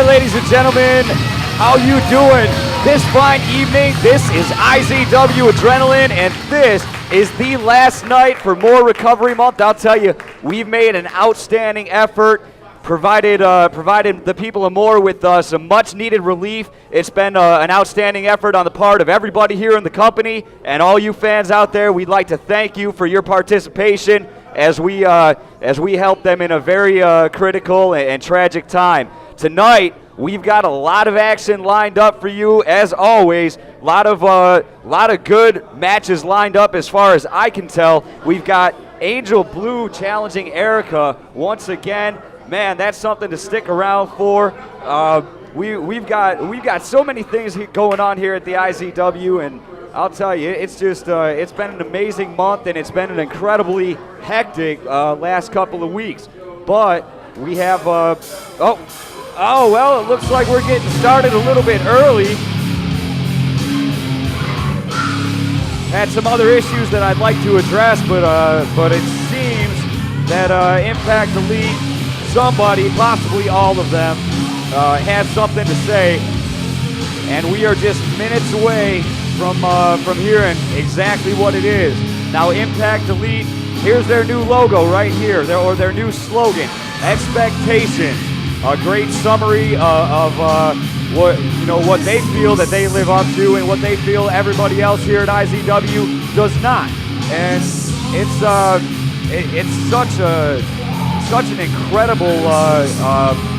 ladies and gentlemen, how you doing this fine evening? This is IZW Adrenaline, and this is the last night for More Recovery Month. I'll tell you, we've made an outstanding effort, provided the people of More with some much-needed relief. It's been an outstanding effort on the part of everybody here in the company, and all you fans out there, we'd like to thank you for your participation as we help them in a very critical and tragic time. Tonight, we've got a lot of action lined up for you, as always. A lot of good matches lined up as far as I can tell. We've got Angel Blue challenging Erica once again. Man, that's something to stick around for. We've got so many things going on here at the IZW, and I'll tell you, it's just it's been an amazing month, and it's been an incredibly hectic last couple of weeks. But we have oh, well, it looks like we're getting started a little bit early. Had some other issues that I'd like to address, but it seems that Impact Elite, somebody, possibly all of them, has something to say, and we are just minutes away from hearing exactly what it is. Now, Impact Elite, here's their new logo right here, their new slogan, Expectation. A great summary of what they feel that they live up to and what they feel everybody else here at IZW does not. And it's such an incredible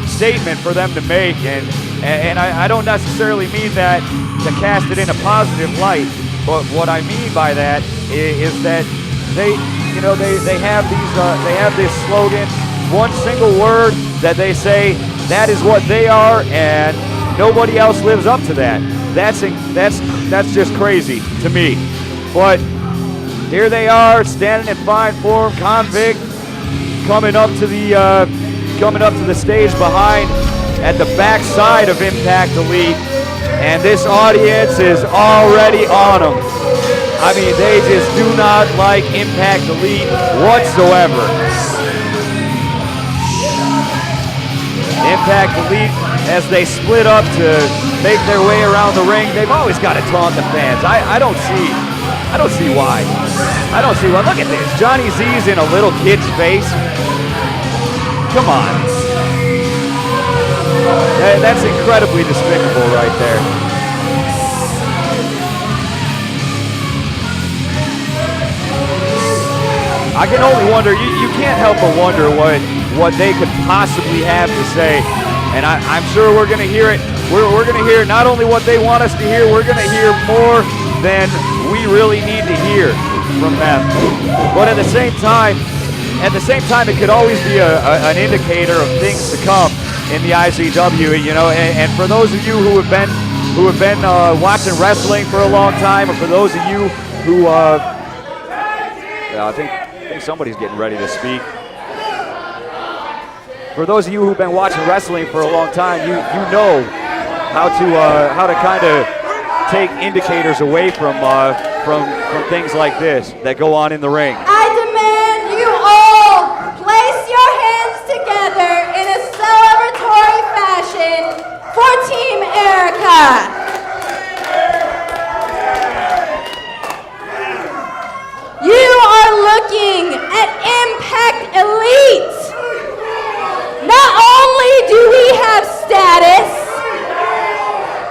statement for them to make, and I don't necessarily mean that to cast it in a positive light, but what I mean by that is that they have this slogan, one single word that they say, that is what they are, and nobody else lives up to that. That's just crazy to me. But here they are, standing in fine form. Convict coming up to the stage behind at the backside of Impact Elite, and this audience is already on them. I mean, they just do not like Impact Elite whatsoever. Impact Elite, as they split up to make their way around the ring, they've always got to taunt the fans. I don't see why. I don't see why. Look at this. Johnny Z's in a little kid's face. Come on. That's incredibly despicable right there. I can only wonder, you can't help but wonder what they could possibly have to say, and I'm sure we're going to hear it. We're going to hear not only what they want us to hear, we're going to hear more than we really need to hear from them. But at the same time, it could always be an indicator of things to come in the IZW. And for those of you who have been watching wrestling for a long time, or for those of you who I think somebody's getting ready to speak. For those of you who've been watching wrestling for a long time, you know how to kind of take indicators away from things like this that go on in the ring. I demand you all place your hands together in a celebratory fashion for Team Erica. You are looking at Impact Elite. Not only do we have status,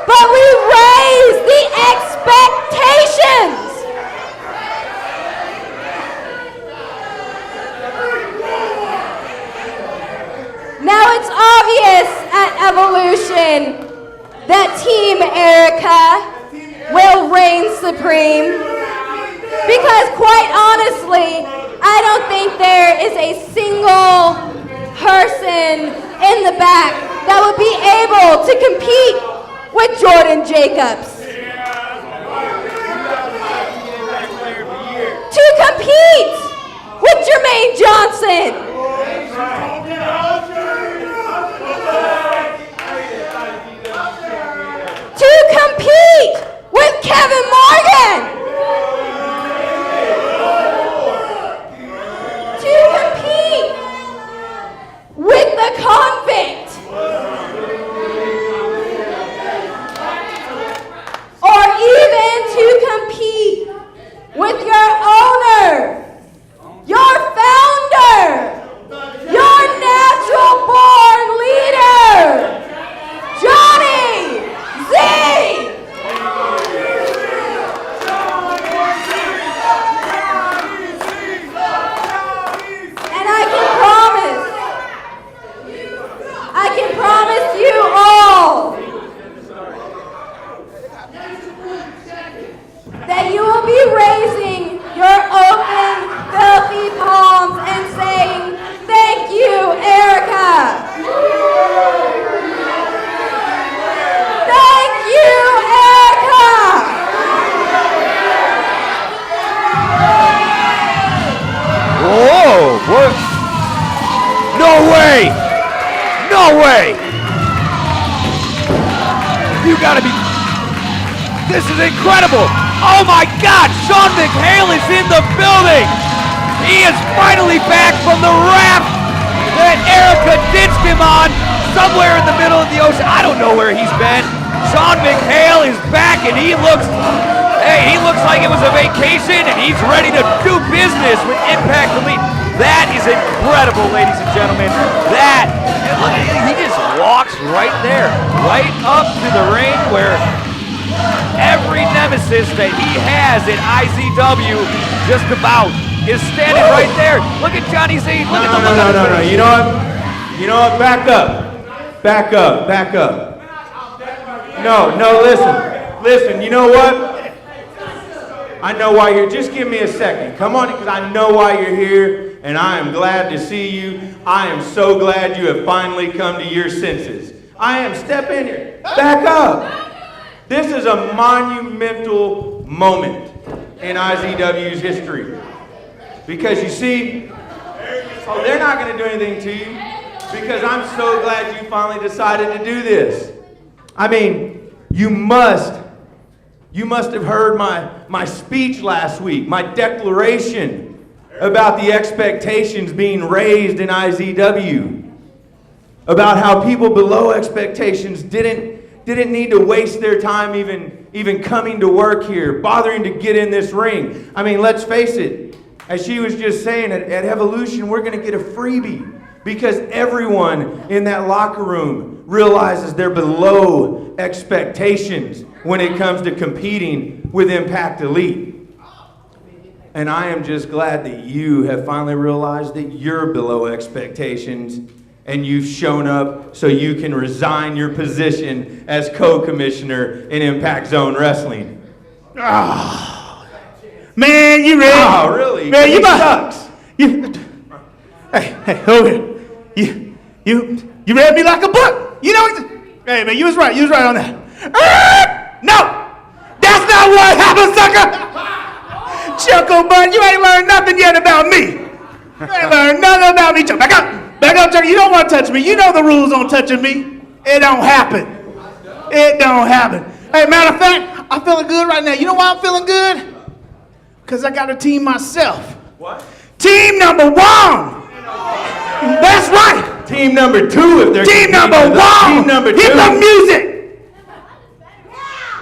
but we raise the expectations. Now it's obvious at Evolution that Team Erica will reign supreme. Because quite honestly, I don't think there is a single person in the back that would be able to compete with Jordan Jacobs. To compete with Jermaine Johnson. To compete with Kevin Morgan. With the Convict. This is incredible. Oh my God, Sean McHale is in the building. He is finally back from the raft that Erica ditched him on somewhere in the middle of the ocean. I don't know where he's been. Sean McHale is back and he looks like it was a vacation and he's ready to do business with Impact Elite. That is incredible, ladies and gentlemen. That, and look, he just walks right there, right up to the ring where every nemesis that he has at IZW just about is standing right there. Look at Johnny Z. Look at the look on his face. You know what? Back up. No, listen. You know what? I know why you're. Just give me a second. Come on, because I know why you're here, and I am glad to see you. I am so glad you have finally come to your senses. Step in here. Back up. This is a monumental moment in IZW's history. Because you see, they're not going to do anything to you because I'm so glad you finally decided to do this. I mean, you must have heard my speech last week, my declaration about the expectations being raised in IZW, about how people below expectations didn't need to waste their time even coming to work here, bothering to get in this ring. I mean, let's face it. As she was just saying, at Evolution, we're going to get a freebie because everyone in that locker room realizes they're below expectations when it comes to competing with Impact Elite. And I am just glad that you have finally realized that you're below expectations and you've shown up so you can resign your position as co-commissioner in Impact Zone Wrestling. Man, you ready? Oh, really? Man, you sucks. Hey, hold it. You read me like a book. You know, hey, man, you was right on that. No, that's not what happened, sucker. Chuckle bun, you ain't learned nothing yet about me. You ain't learned nothing about me. Back up, Chuck. You don't want to touch me. You know the rules on touching me. It don't happen. Hey, matter of fact, I'm feeling good right now. You know why I'm feeling good? Because I got a team myself. What? Team number 1. That's right. Team number 2 if they're Team number 1. Team number 2. Hit the music.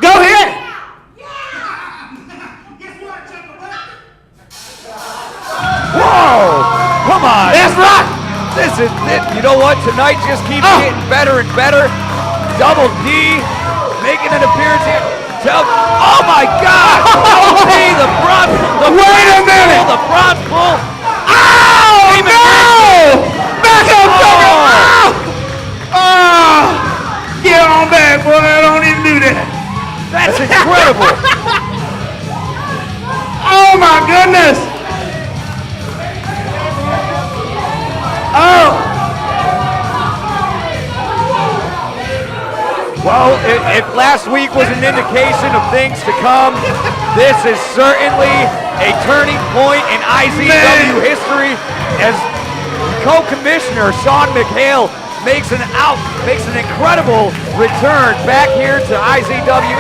Go ahead. Whoa! Come on. That's right. This is it. You know what? Tonight just keeps getting better and better. Double D making an appearance here. Oh my God! Double D, the bronze. Wait a minute. The bronze bull. Oh Damon no! Back up, get on back, boy. I don't even do that. That's incredible. Oh my goodness. Oh. Well, if last week was an indication of things to come, this is certainly a turning point in IZW history as co-commissioner Sean McHale makes an incredible return back here to IZW.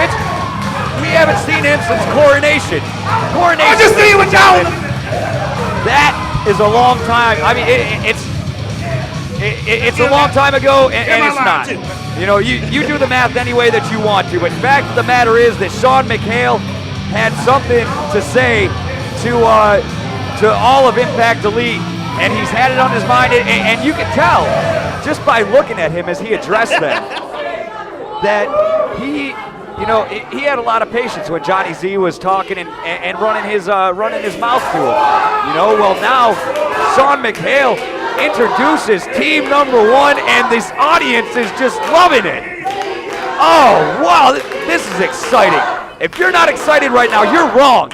We haven't seen him since Coronation. I just see what y'all. That is a long time. I mean, it's a long time ago, and it's not. You know, you do the math any way that you want to, but the fact of the matter is that Sean McHale had something to say to all of Impact Elite, and he's had it on his mind, and you can tell just by looking at him as he addressed them that he had a lot of patience when Johnny Z was talking and running his mouth to him. You know, well now Sean McHale introduces team number 1, and this audience is just loving it. Oh, wow, this is exciting. If you're not excited right now, you're wrong.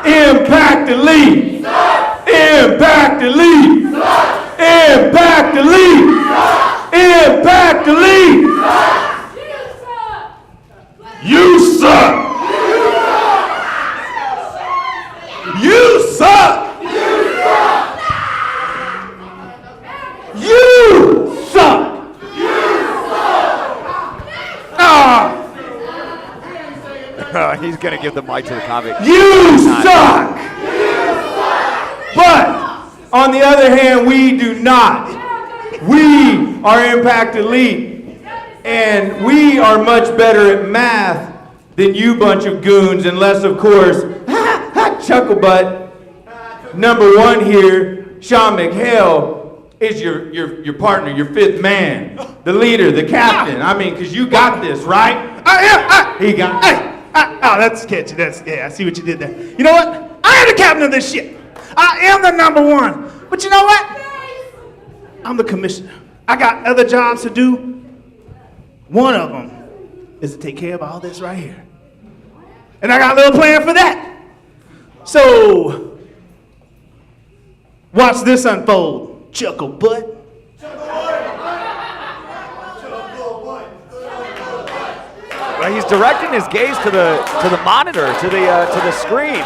Impact Elite! Impact Elite! Impact Elite! Impact Elite! You suck! You suck! You suck! He's going to give the mic to the Convict. You suck! But, on the other hand, we do not. We are Impact Elite, and we are much better at math than you bunch of goons, unless, of course, Chucklebutt, number one here, Sean McHale, is your partner, your fifth man, the leader, the captain. I mean, because you got this, right? He got that's catchy. I see what you did there. You know what? I am the captain of this ship. I am the number one. But you know what? I'm the commissioner. I got other jobs to do. One of them is to take care of all this right here. And I got a little plan for that. So, watch this unfold, Chuckle Butt. Well, he's directing his gaze to the monitor, to the screen.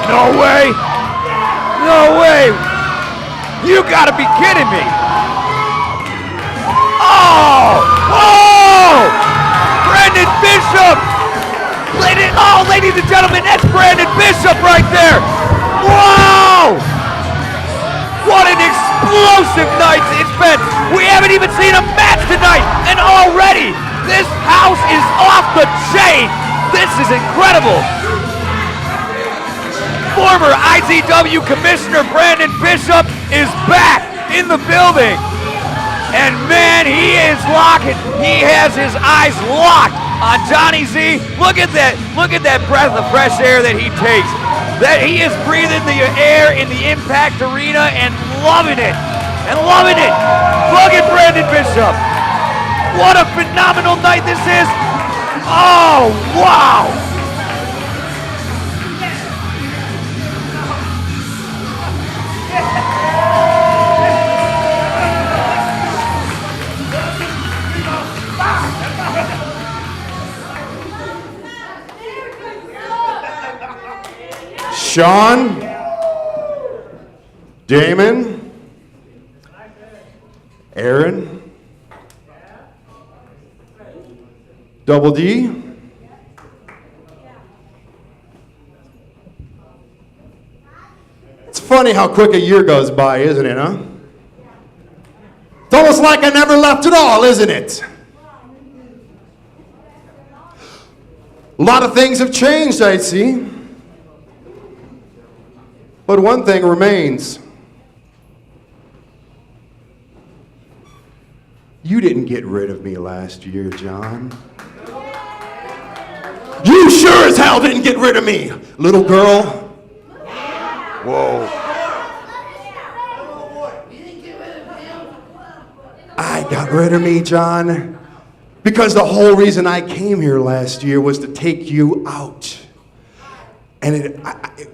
No way! No way! You gotta be kidding me! Oh! Oh! Brandon Bishop! Ladies and gentlemen, that's Brandon Bishop right there! Wow! What an explosive night it's been! We haven't even seen a match tonight, and already this house is off the chain! This is incredible! Former IZW Commissioner Brandon Bishop is back in the building. And man, he is locking. He has his eyes locked on Johnny Z. Look at that breath of fresh air that he takes. That he is breathing the air in the Impact Arena and loving it. Look at Brandon Bishop. What a phenomenal night this is. Oh, wow. Sean, Damon, Aaron, Double D, it's funny how quick a year goes by, isn't it, huh? It's almost like I never left at all, isn't it? A lot of things have changed, I see. But one thing remains. You didn't get rid of me last year, John. You sure as hell didn't get rid of me, little girl. Whoa. I got rid of me, John, because the whole reason I came here last year was to take you out. And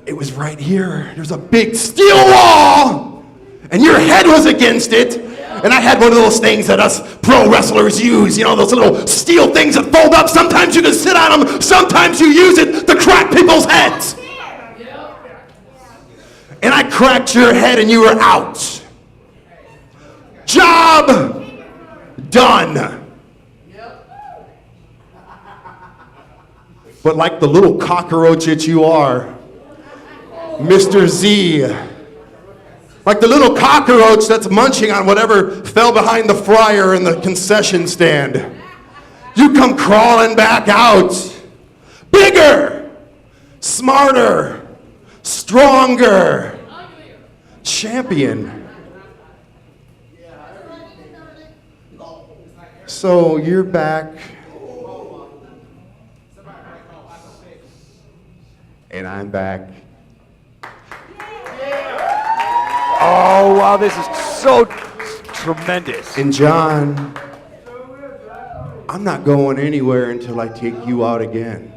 it was right here. There's a big steel wall, and your head was against it. And I had one of those things that us pro wrestlers use, you know, those little steel things that fold up. Sometimes you can sit on them, sometimes you use it to crack people's heads. And I cracked your head and you were out. Job done. But like the little cockroach that you are, Mr. Z, like the little cockroach that's munching on whatever fell behind the fryer in the concession stand, you come crawling back out. Bigger, smarter, stronger, champion. So you're back. And I'm back. Oh, wow, this is so tremendous. And John, I'm not going anywhere until I take you out again.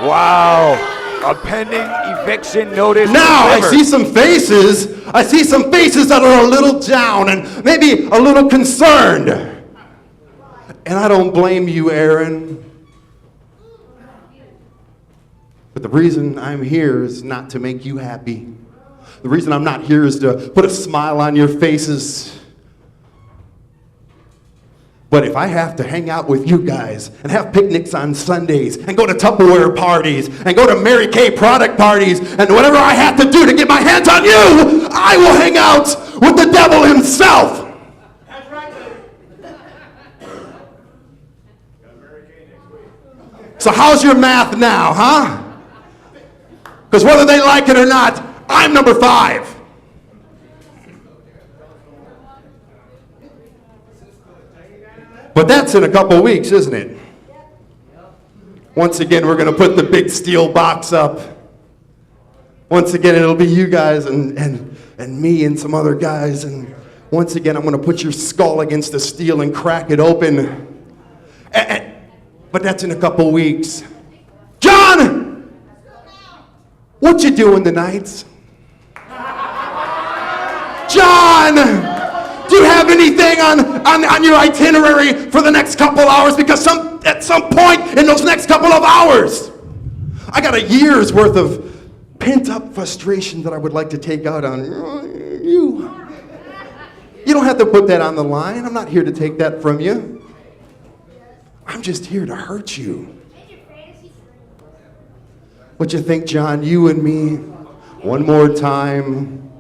Wow. A pending eviction notice. Now I delivered. see some faces. I see some faces that are a little down and maybe a little concerned. And I don't blame you, Aaron. But the reason I'm here is not to make you happy. The reason I'm not here is to put a smile on your faces. But if I have to hang out with you guys and have picnics on Sundays and go to Tupperware parties and go to Mary Kay product parties and whatever I have to do to get my hands on you, I will hang out with the devil himself. That's right. So how's your math now, huh? Because whether they like it or not, I'm number 5. But that's in a couple weeks, isn't it? Once again, we're going to put the big steel box up. Once again, it'll be you guys and me and some other guys. And once again, I'm going to put your skull against the steel and crack it open. But that's in a couple weeks. John! What you doing tonight? John! Do you have anything on your itinerary for the next couple hours? Because at some point in those next couple of hours, I got a year's worth of pent-up frustration that I would like to take out on you. You don't have to put that on the line. I'm not here to take that from you. I'm just here to hurt you. What you think, John? You and me, one more time.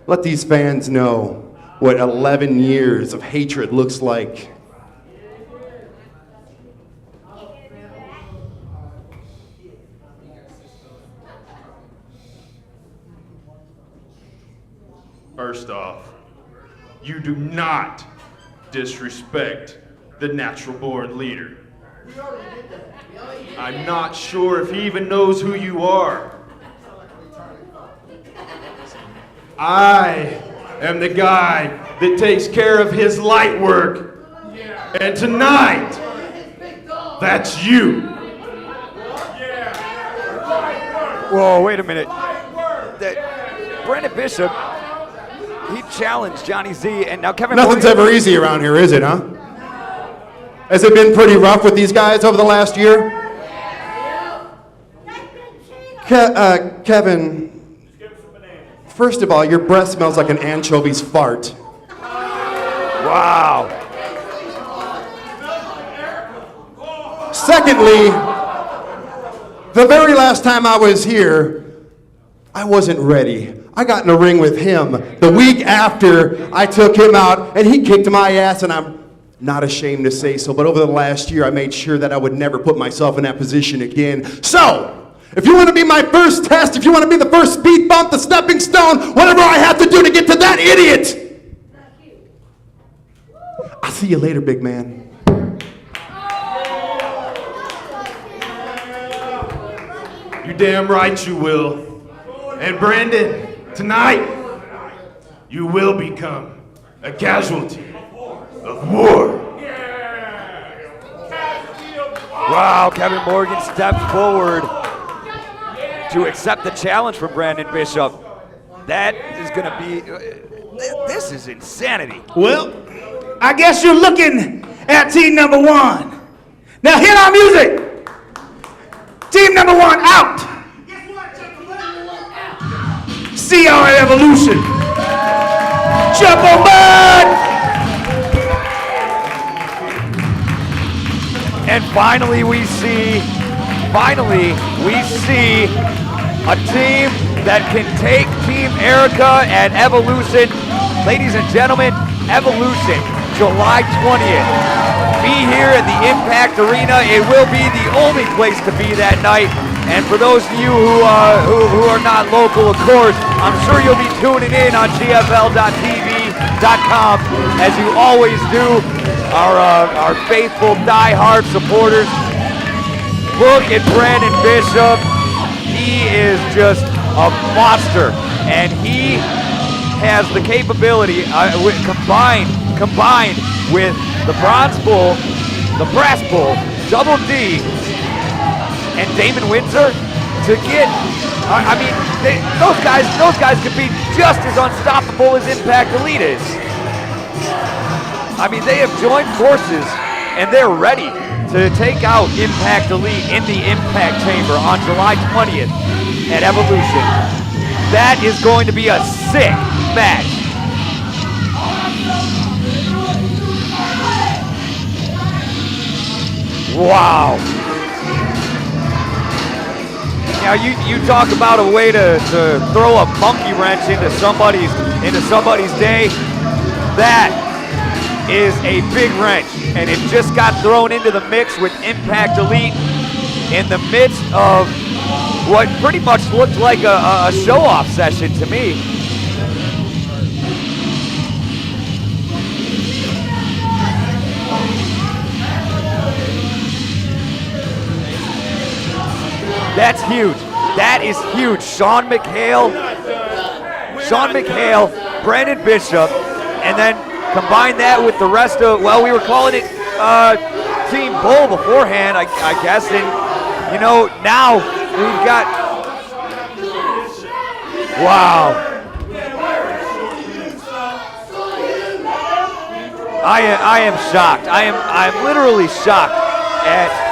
Let these fans know what 11 years of hatred looks like. First off, you do not disrespect the natural-born leader. I'm not sure if he even knows who you are. I am the guy that takes care of his light work. And tonight, that's you. Whoa, wait a minute. Brandon Bishop, he challenged Johnny Z, and now Kevin Nothing's Morgan. ever easy around here, is it, huh? Has it been pretty rough with these guys over the last year? Kevin, first of all, your breath smells like an anchovy's fart. Wow. Secondly, the very last time I was here, I wasn't ready. I got in a ring with him the week after I took him out, and he kicked my ass, and I'm not ashamed to say so, but over the last year, I made sure that I would never put myself in that position again. So, if you want to be my first test, if you want to be the first speed bump, the stepping stone, whatever I have to do to get to that idiot, I'll see you later, big man. You damn right you will. And Brandon, tonight, you will become a casualty of war. Wow, Kevin Morgan stepped forward to accept the challenge from Brandon Bishop. That is going to be, this is insanity. Well, I guess you're looking at team number 1. Now hit our music. Team number 1 out. See y'all at Evolution. Jump on bud. And finally we see a team that can take Team Erica and Evolution. Ladies and gentlemen, Evolution, July 20th. Be here at the Impact Arena. It will be the only place to be that night. And for those of you who are not local, of course, I'm sure you'll be tuning in on GFL.TV.com as you always do. Our faithful, die-hard supporters. Look at Brandon Bishop. He is just a monster, and he has the capability, combined with the Bronze Bull, the Brass Bull, Double D, and Damon Windsor, to get. I mean, those guys could be just as unstoppable as Impact Elite is. I mean, they have joined forces and they're ready to take out Impact Elite in the Impact Chamber on July 20th at Evolution. That is going to be a sick match. Wow. Now you talk about a way to throw a monkey wrench into somebody's day. That is a big wrench, and it just got thrown into the mix with Impact Elite in the midst of what pretty much looked like a show-off session to me. That's huge. That is huge. Sean McHale, Brandon Bishop, and then combine that with the rest of, well, we were calling it Team Bull beforehand, I guess, and you know, now we've got, wow. I am shocked. I'm literally shocked at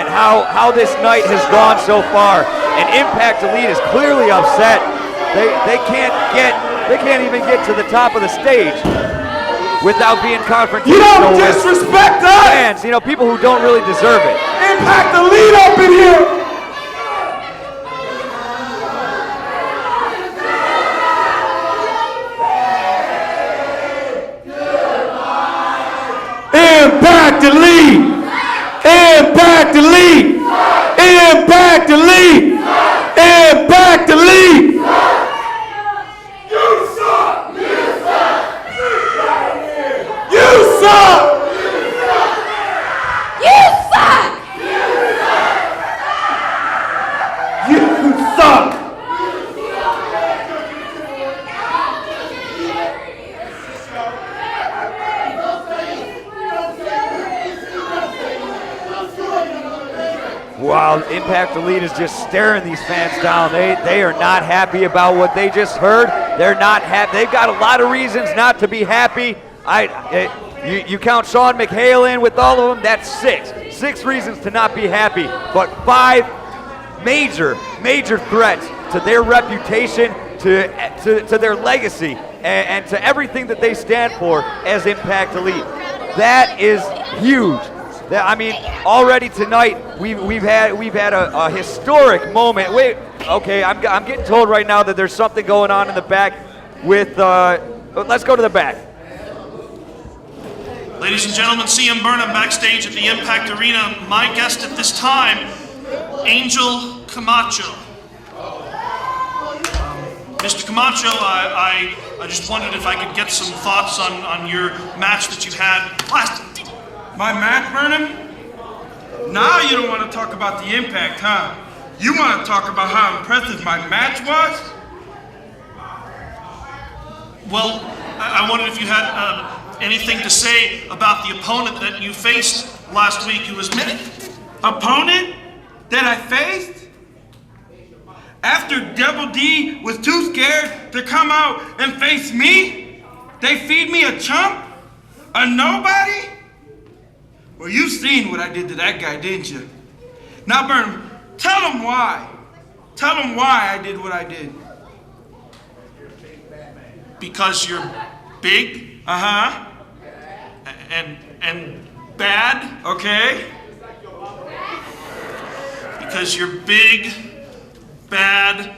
how this night has gone so far. And Impact Elite is clearly upset. They can't even get to the top of the stage without being confrontational. You don't disrespect us! Fans, you know, people who don't really deserve it. Impact Elite up in here! Impact Elite! Impact Elite! Impact Elite! Impact Elite! You suck! You suck! You suck! You suck! You suck! Wow, Impact Elite is just staring these fans down. They are not happy about what they just heard. They're not happy. They've got a lot of reasons not to be happy. You count Sean McHale in with all of them, that's six reasons to not be happy. But 5 major threats to their reputation, to their legacy, and to everything that they stand for as Impact Elite. That is huge. I mean, already tonight we've had a historic moment. Wait, okay, I'm getting told right now that there's something going on in the back with. Let's go to the back. Ladies and gentlemen, CM Burnham backstage at the Impact Arena. My guest at this time, Angel Camacho. Mr. Camacho, I just wondered if I could get some thoughts on your match that you had last. My match, Burnham? Now you don't want to talk about the Impact, huh? You want to talk about how impressive my match was? Well, I wondered if you had anything to say about the opponent that you faced last week who was Opponent that I faced? After Double D was too scared to come out and face me? They feed me a chump? A nobody? Well, you seen what I did to that guy, didn't you? Now, Burnham, tell him why. Tell him why I did what I did. Because you're big? Uh-huh. And bad? Okay. Because you're big, bad,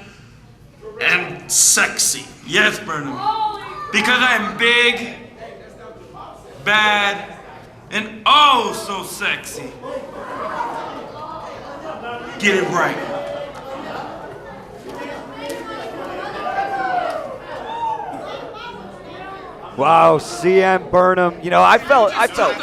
and sexy. Yes, Burnham. Because I'm big, bad, and oh so sexy. Get it right. Wow, CM Burnham. You know, I felt. The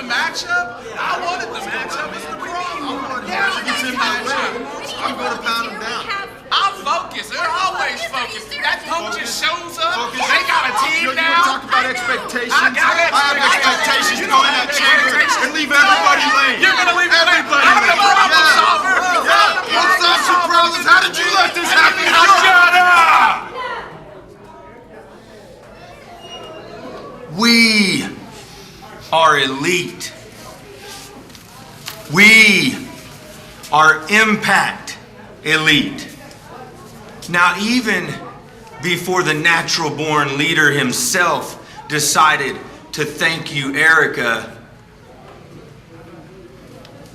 matchup? I wanted the matchup. It's the problem. Yeah, it's in my way. I'm going to pound him down. I'm focused. They're always focused. That punk just shows up. They got a team now. You talk about expectations. I have expectations. You know that chamber and leave everybody lame. You're going to leave everybody lame. I'm the problem solver. Yeah, what's up, some problems? How did Shut up! We are elite. We are Impact elite. Now, even before the natural-born leader himself decided to thank you, Erica,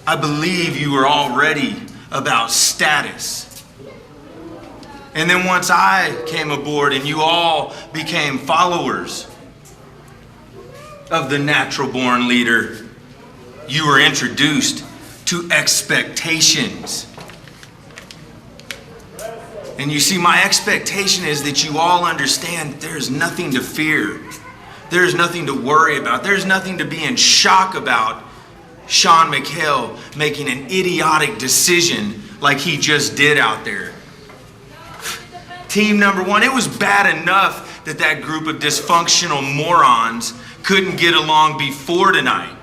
I believe you were already about status. And then once I came aboard and you all became followers of the natural-born leader, you were introduced to expectations. And you see, my expectation is that you all understand there's nothing to fear. There's nothing to worry about. There's nothing to be in shock about Sean McHale making an idiotic decision like he just did out there. Team number one, it was bad enough that that group of dysfunctional morons couldn't get along before tonight.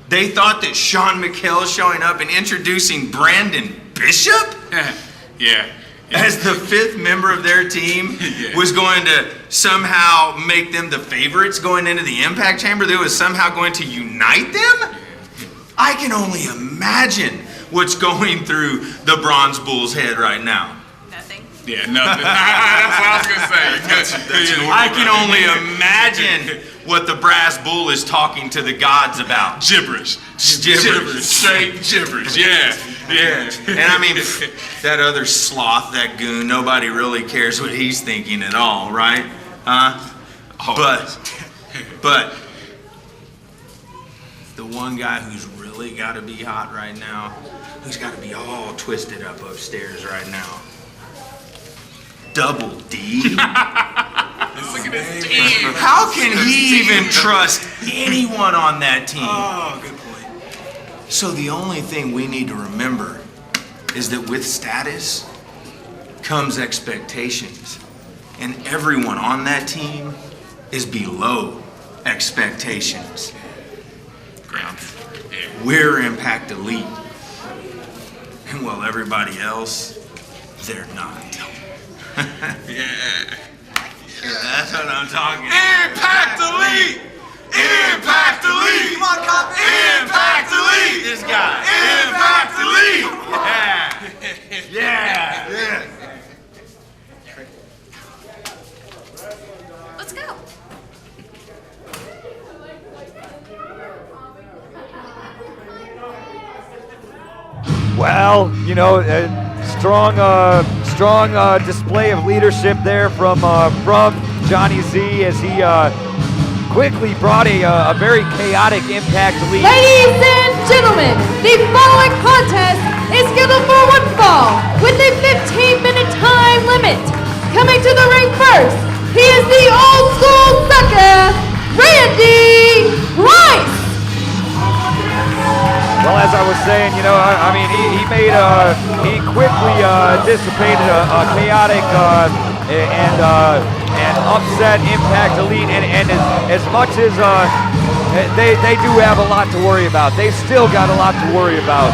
They thought that Sean McHale showing up and introducing Brandon Bishop? Yeah. As the fifth member of their team was going to somehow make them the favorites going into the Impact Chamber, that was somehow going to unite them? I can only imagine what's going through the Bronze Bull's head right now. Nothing. Yeah, nothing. That's what I was gonna say. I can only imagine what the Brass Bull is talking to the gods about. Gibberish. Straight gibberish. Yeah. And I mean, that other sloth, that goon, nobody really cares what he's thinking at all, right? Huh? But the one guy who's really got to be hot right now, who's got to be all twisted up upstairs right now, Double D. Look at this team. How can he even trust anyone on that team? Oh, good point. So the only thing we need to remember is that with status comes expectations. And everyone on that team is below expectations. Ground. Yeah. We're Impact Elite. And while everybody else, they're not. Yeah. That's what I'm talking Impact Elite! Impact Elite! Come on, copy! Impact Elite! This guy. Impact Elite! Yeah. Let's go. Well, you know, strong display of leadership there from Johnny Z as he quickly brought a very chaotic Impact lead. Ladies and gentlemen, the following contest is scheduled for one fall with a 15-minute time limit. Coming to the ring first, he is the old school sucker, Randy Rice. Well, as I was saying, you know, I mean, he quickly dissipated a chaotic and upset Impact Elite, and as much as they do have a lot to worry about, they've still got a lot to worry about.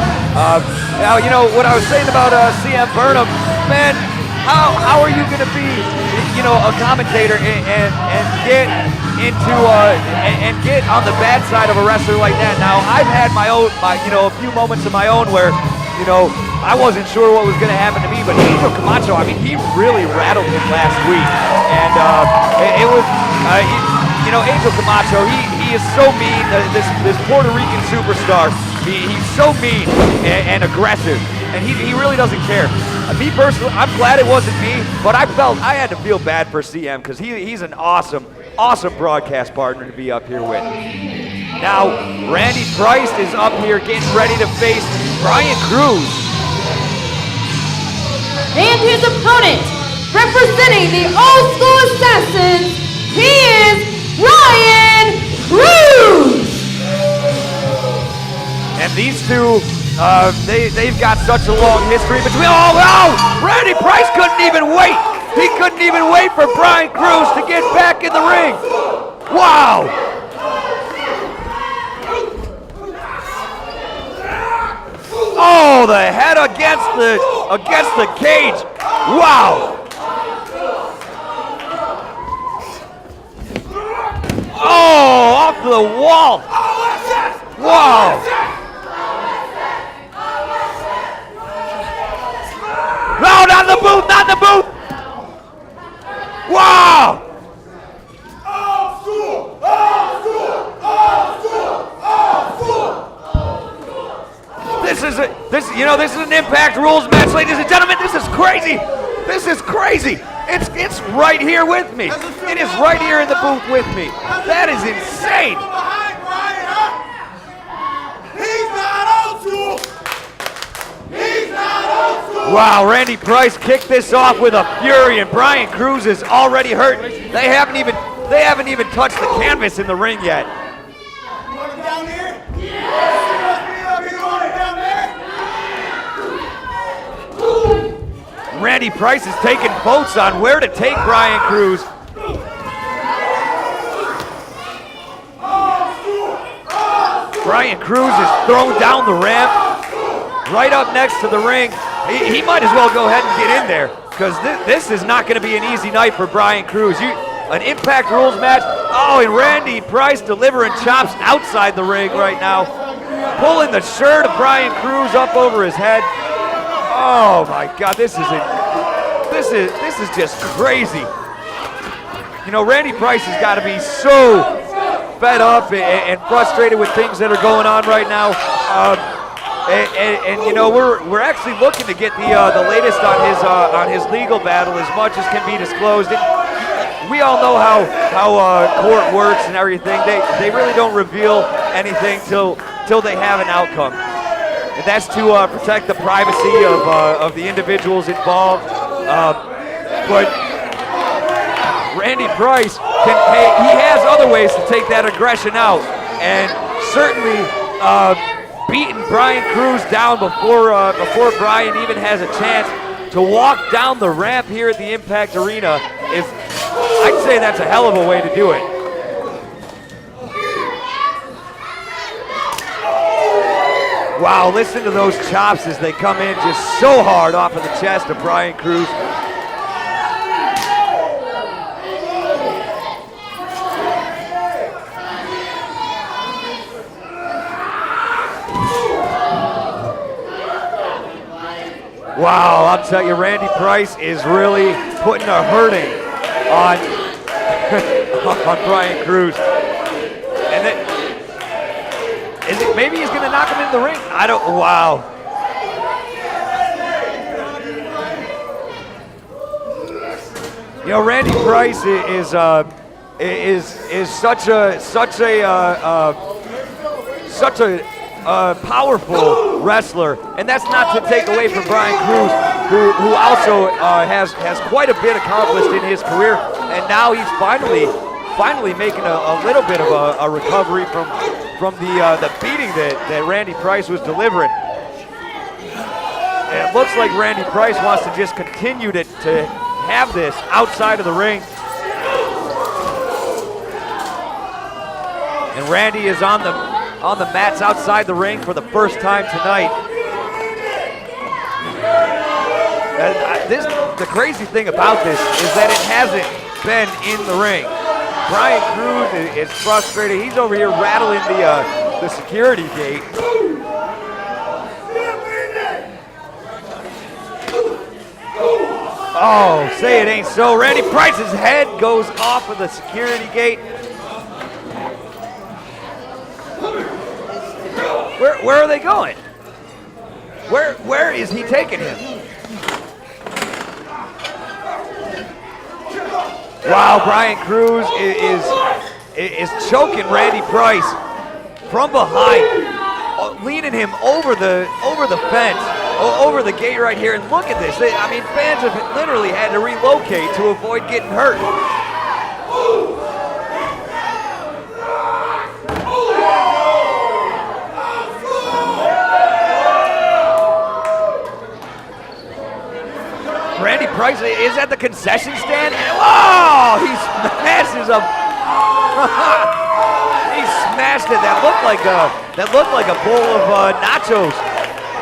Now, you know what I was saying about CM Burnham, man. How are you going to be, you know, a commentator and get into and get on the bad side of a wrestler like that? Now, I've had a few moments of my own where, you know, I wasn't sure what was going to happen to me, but Angel Camacho, I mean, he really rattled me last week, and it was, you know, Angel Camacho, he is so mean. This Puerto Rican superstar, he's so mean and aggressive, and he really doesn't care. Me personally, I'm glad it wasn't me, but I had to feel bad for CM because he's an awesome broadcast partner to be up here with. Now, Randy Price is up here getting ready to face Brian Cruz. And his opponent, representing the old school assassins, he is Ryan Cruz. And these two, they've got such a long history between. Oh, Randy Price couldn't even wait. He couldn't even wait for Brian Cruz to get back in the ring. Wow. Oh, the head against the cage. Wow! Oh, off the wall! Wow! No, not the boot, not the boot! Wow! This is an Impact Rules match, ladies and gentlemen. This is crazy. This is crazy. It's right here with me. It is right here in the booth with me. That is insane. Wow, Randy Price kicked this off with a fury, and Brian Cruz is already hurt. They haven't even touched the canvas in the ring yet. Randy Price is taking votes on where to take Brian Cruz. Brian Cruz is thrown down the ramp, right up next to the ring. He might as well go ahead and get in there, because this is not going to be an easy night for Brian Cruz. An Impact Rules match. Oh, and Randy Price delivering chops outside the ring right now, pulling the shirt of Brian Cruz up over his head. Oh my God, this is just crazy. You know, Randy Price has got to be so fed up and frustrated with things that are going on right now. And you know, we're actually looking to get the latest on his legal battle as much as can be disclosed. And we all know how court works and everything. They really don't reveal anything till they have an outcome. And that's to protect the privacy of the individuals involved. But Randy Price he has other ways to take that aggression out, and certainly beating Brian Cruz down before Brian even has a chance to walk down the ramp here at the Impact Arena is, I'd say that's a hell of a way to do it. Wow, listen to those chops as they come in just so hard off of the chest of Brian Cruz. Wow, I'll tell you, Randy Price is really putting a hurting on, on Brian Cruz. And maybe he's going to knock him in the ring? Wow. You know, Randy Price is such a powerful wrestler, and that's not to take away from Brian Cruz, who also has quite a bit accomplished in his career, and now he's finally making a little bit of a recovery from the beating that Randy Price was delivering. And it looks like Randy Price wants to just continue to have this outside of the ring. And Randy is on the mats outside the ring for the first time tonight. The crazy thing about this is that it hasn't been in the ring. Brian Cruz is frustrated. He's over here rattling the security gate. Oh, say it ain't so. Randy Price's head goes off of the security gate. Where are they going? Where is he taking him? Wow, Brian Cruz is choking Randy Price from behind, leaning him over the fence, over the gate right here. And look at this. Fans have literally had to relocate to avoid getting hurt. Randy Price is at the concession stand. Oh, he smashes him. He smashed it. That looked like a bowl of nachos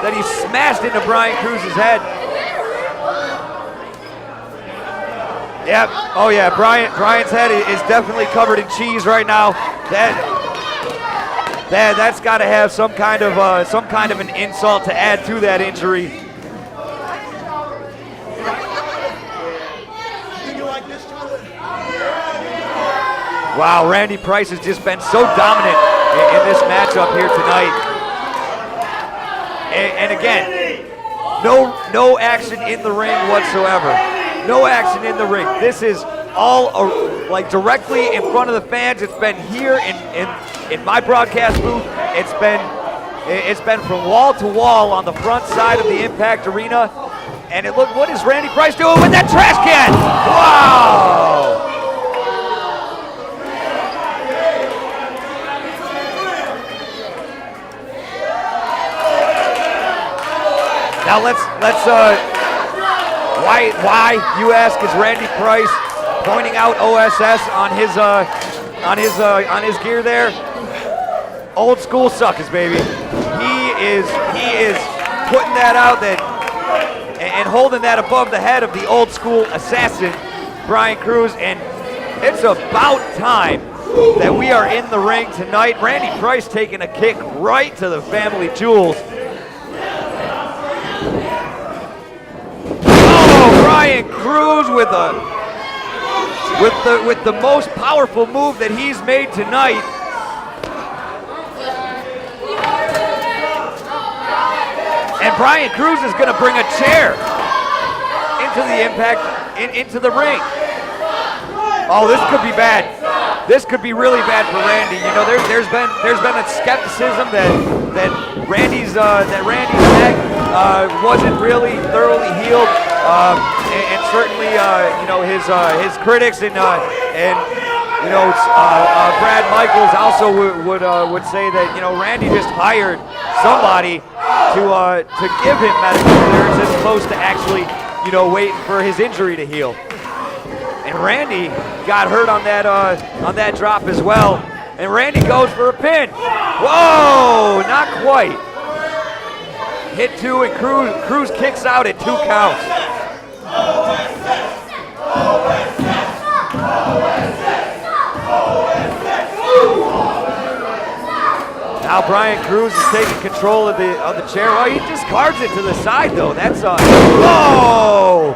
that he smashed into Brian Cruz's head. Yep. Oh yeah, Brian's head is definitely covered in cheese right now. That's got to have some kind of an insult to add to that injury. Wow, Randy Price has just been so dominant in this matchup here tonight. And again, no action in the ring whatsoever. No action in the ring. This is all like directly in front of the fans. It's been here in my broadcast booth. It's been from wall to wall on the front side of the Impact Arena. And look, what is Randy Price doing with that trash can? Wow! Now let's why you ask is Randy Price pointing out OSS on his gear there? Old school suckers, baby. He is putting that out and holding that above the head of the old school assassin, Brian Cruz, and it's about time that we are in the ring tonight. Randy Price taking a kick right to the family jewels. Brian Cruz with the most powerful move that he's made tonight. And Brian Cruz is going to bring a chair into the Impact into the ring. Oh, this could be bad. This could be really bad for Randy. You know, there's been a skepticism that Randy's neck wasn't really thoroughly healed. And certainly, his critics and Brad Michaels also would say that Randy just hired somebody to give him medical clearance as opposed to actually waiting for his injury to heal. And Randy got hurt on that drop as well. And Randy goes for a pin. Whoa, not quite. Hit two and Cruz kicks out at 2 counts. Now Brian Cruz is taking control of the chair. Oh, he discards it to the side though. That's whoa!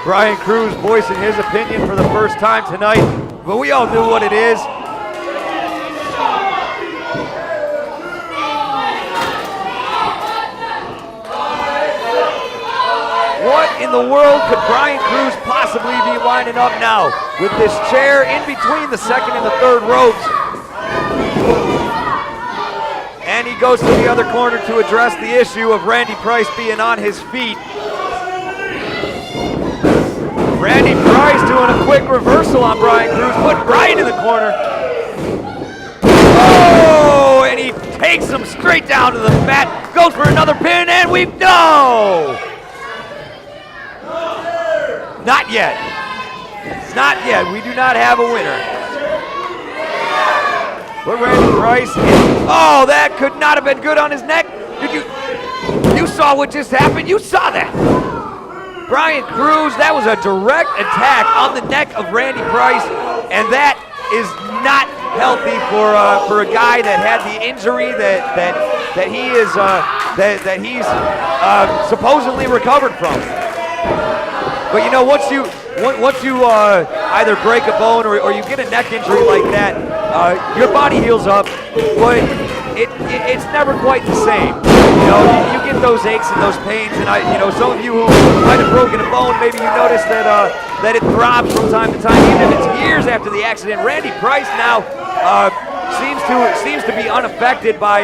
Brian Cruz voicing his opinion for the first time tonight, but we all knew what it is. What in the world could Brian Cruz possibly be lining up now with this chair in between the second and the third ropes? And he goes to the other corner to address the issue of Randy Price being on his feet. Randy Price doing a quick reversal on Brian Cruz, putting Brian in the corner. Oh, and he takes him straight down to the mat, goes for another pin, and no! Not yet. Not yet. We do not have a winner. But Randy Price, oh, that could not have been good on his neck. You saw what just happened? You saw that. Brian Cruz, that was a direct attack on the neck of Randy Price, and that is not healthy for a guy that had the injury that he's supposedly recovered from. But once you either break a bone or you get a neck injury like that, your body heals up, but it's never quite the same. You get those aches and those pains, and some of you who might have broken a bone, maybe you notice that it throbs from time to time, even if it's years after the accident. Randy Price now seems to be unaffected by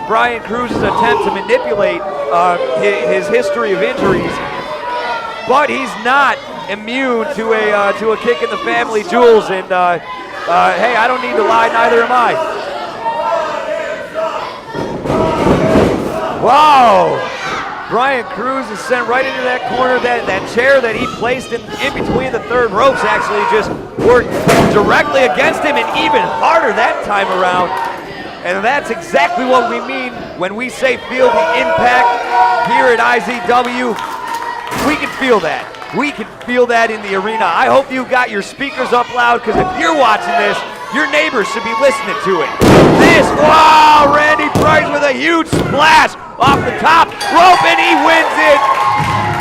Brian Cruz's attempt to manipulate his history of injuries. But he's not immune to a kick in the family jewels, and hey, I don't need to lie, neither am I. Wow! Brian Cruz is sent right into that corner. That chair that he placed in between the third ropes actually just worked directly against him, and even harder that time around. And that's exactly what we mean when we say feel the impact here at IZW, we can feel that. We can feel that in the arena. I hope you got your speakers up loud, because if you're watching this, your neighbors should be listening to it. Wow, Randy Price with a huge splash off the top rope, and he wins it.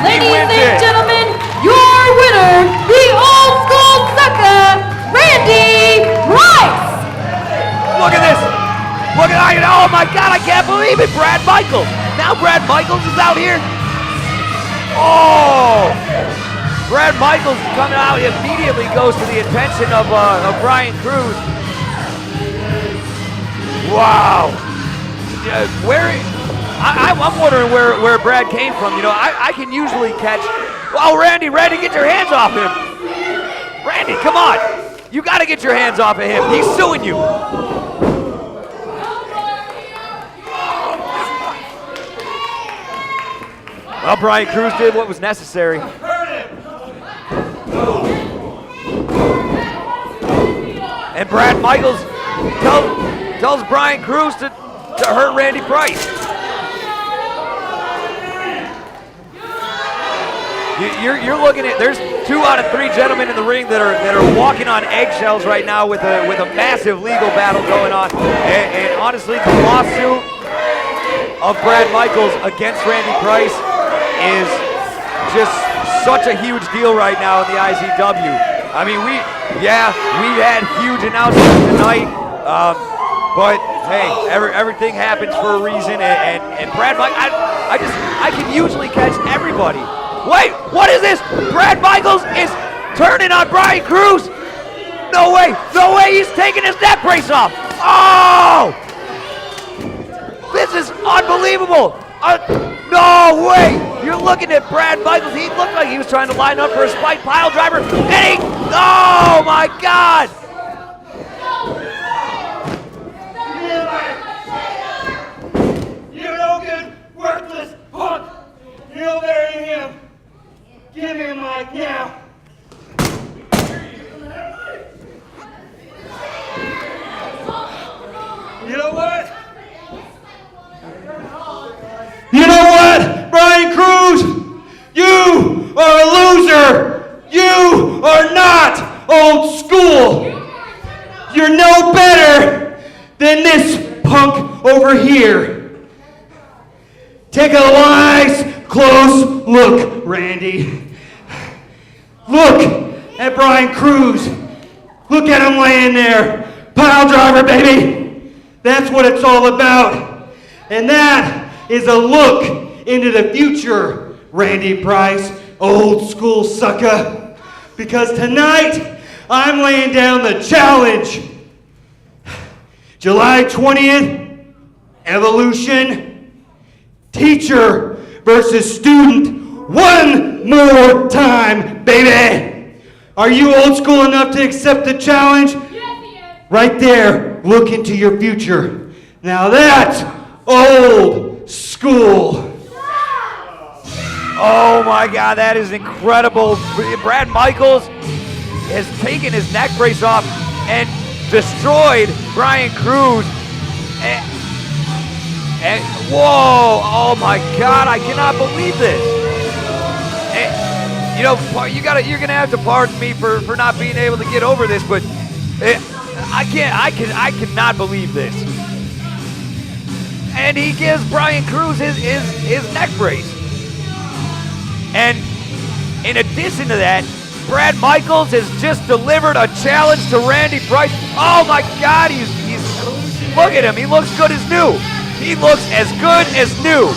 Ladies and gentlemen, your winner, the old school sucker, Randy Price. Look at this. Look at it. Oh my God, I can't believe it. Brad Michaels. Now Brad Michaels is out here. Oh! Brad Michaels coming out, immediately goes to the attention of Brian Cruz. Wow. I'm wondering where Brad came from. You know, I can usually catch. Oh, Randy, get your hands off him. Randy, come on. You got to get your hands off of him. He's suing you. Well, Brian Cruz did what was necessary. And Brad Michaels tells Brian Cruz to hurt Randy Price. You're looking at, there's 2 out of 3 gentlemen in the ring that are walking on eggshells right now with a massive legal battle going on. And honestly, the lawsuit of Brad Michaels against Randy Price is just such a huge deal right now in the IZW. I mean, we've had huge announcements tonight, but hey, everything happens for a reason. And Brad, I can usually catch everybody. Wait, what is this? Brad Michaels is turning on Brian Cruz. No way, he's taking his neck brace off. Oh, this is unbelievable. No way! You're looking at Brad Michaels. He looked like he was trying to line up for a spike pile driver. And oh my God! You no good, worthless punk! You'll bury him! Give me my now! You know what? You know what, Brian Cruz? You are a loser. You are not old school. You're no better than this punk over here. Take a nice, close look, Randy. Look at Brian Cruz. Look at him laying there. Pile driver, baby. That's what it's all about. And that is a look into the future, Randy Price, old school sucker. Because tonight, I'm laying down the challenge. July 20th, Evolution, teacher versus student, one more time, baby. Are you old school enough to accept the challenge? Yes. Right there, look into your future. Now that's old school. Oh my God, that is incredible. Brad Michaels has taken his neck brace off and destroyed Brian Cruz. And whoa, oh my God, I cannot believe this. And, you know, you're gonna have to pardon me for not being able to get over this, but I cannot believe this. And he gives Brian Cruz his neck brace. And in addition to that, Brad Michaels has just delivered a challenge to Randy Price. Oh my God, he's look at him. He looks good as new. He looks as good as new.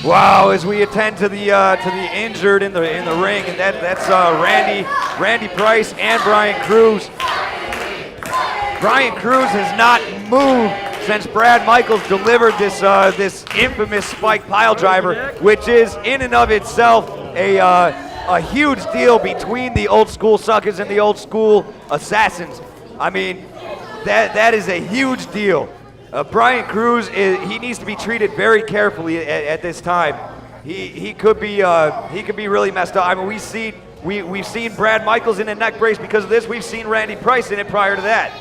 Wow, as we attend to the injured in the ring, and that's Randy Price and Brian Cruz. Brian Cruz has not moved since Brad Michaels delivered this infamous spike pile driver, which is in and of itself a huge deal between the old school suckers and the old school assassins. I mean, that is a huge deal. Brian Cruz, he needs to be treated very carefully at this time. he could be really messed up. I mean, we've seen Brad Michaels in a neck brace because of this. We've seen Randy Price in it prior to that.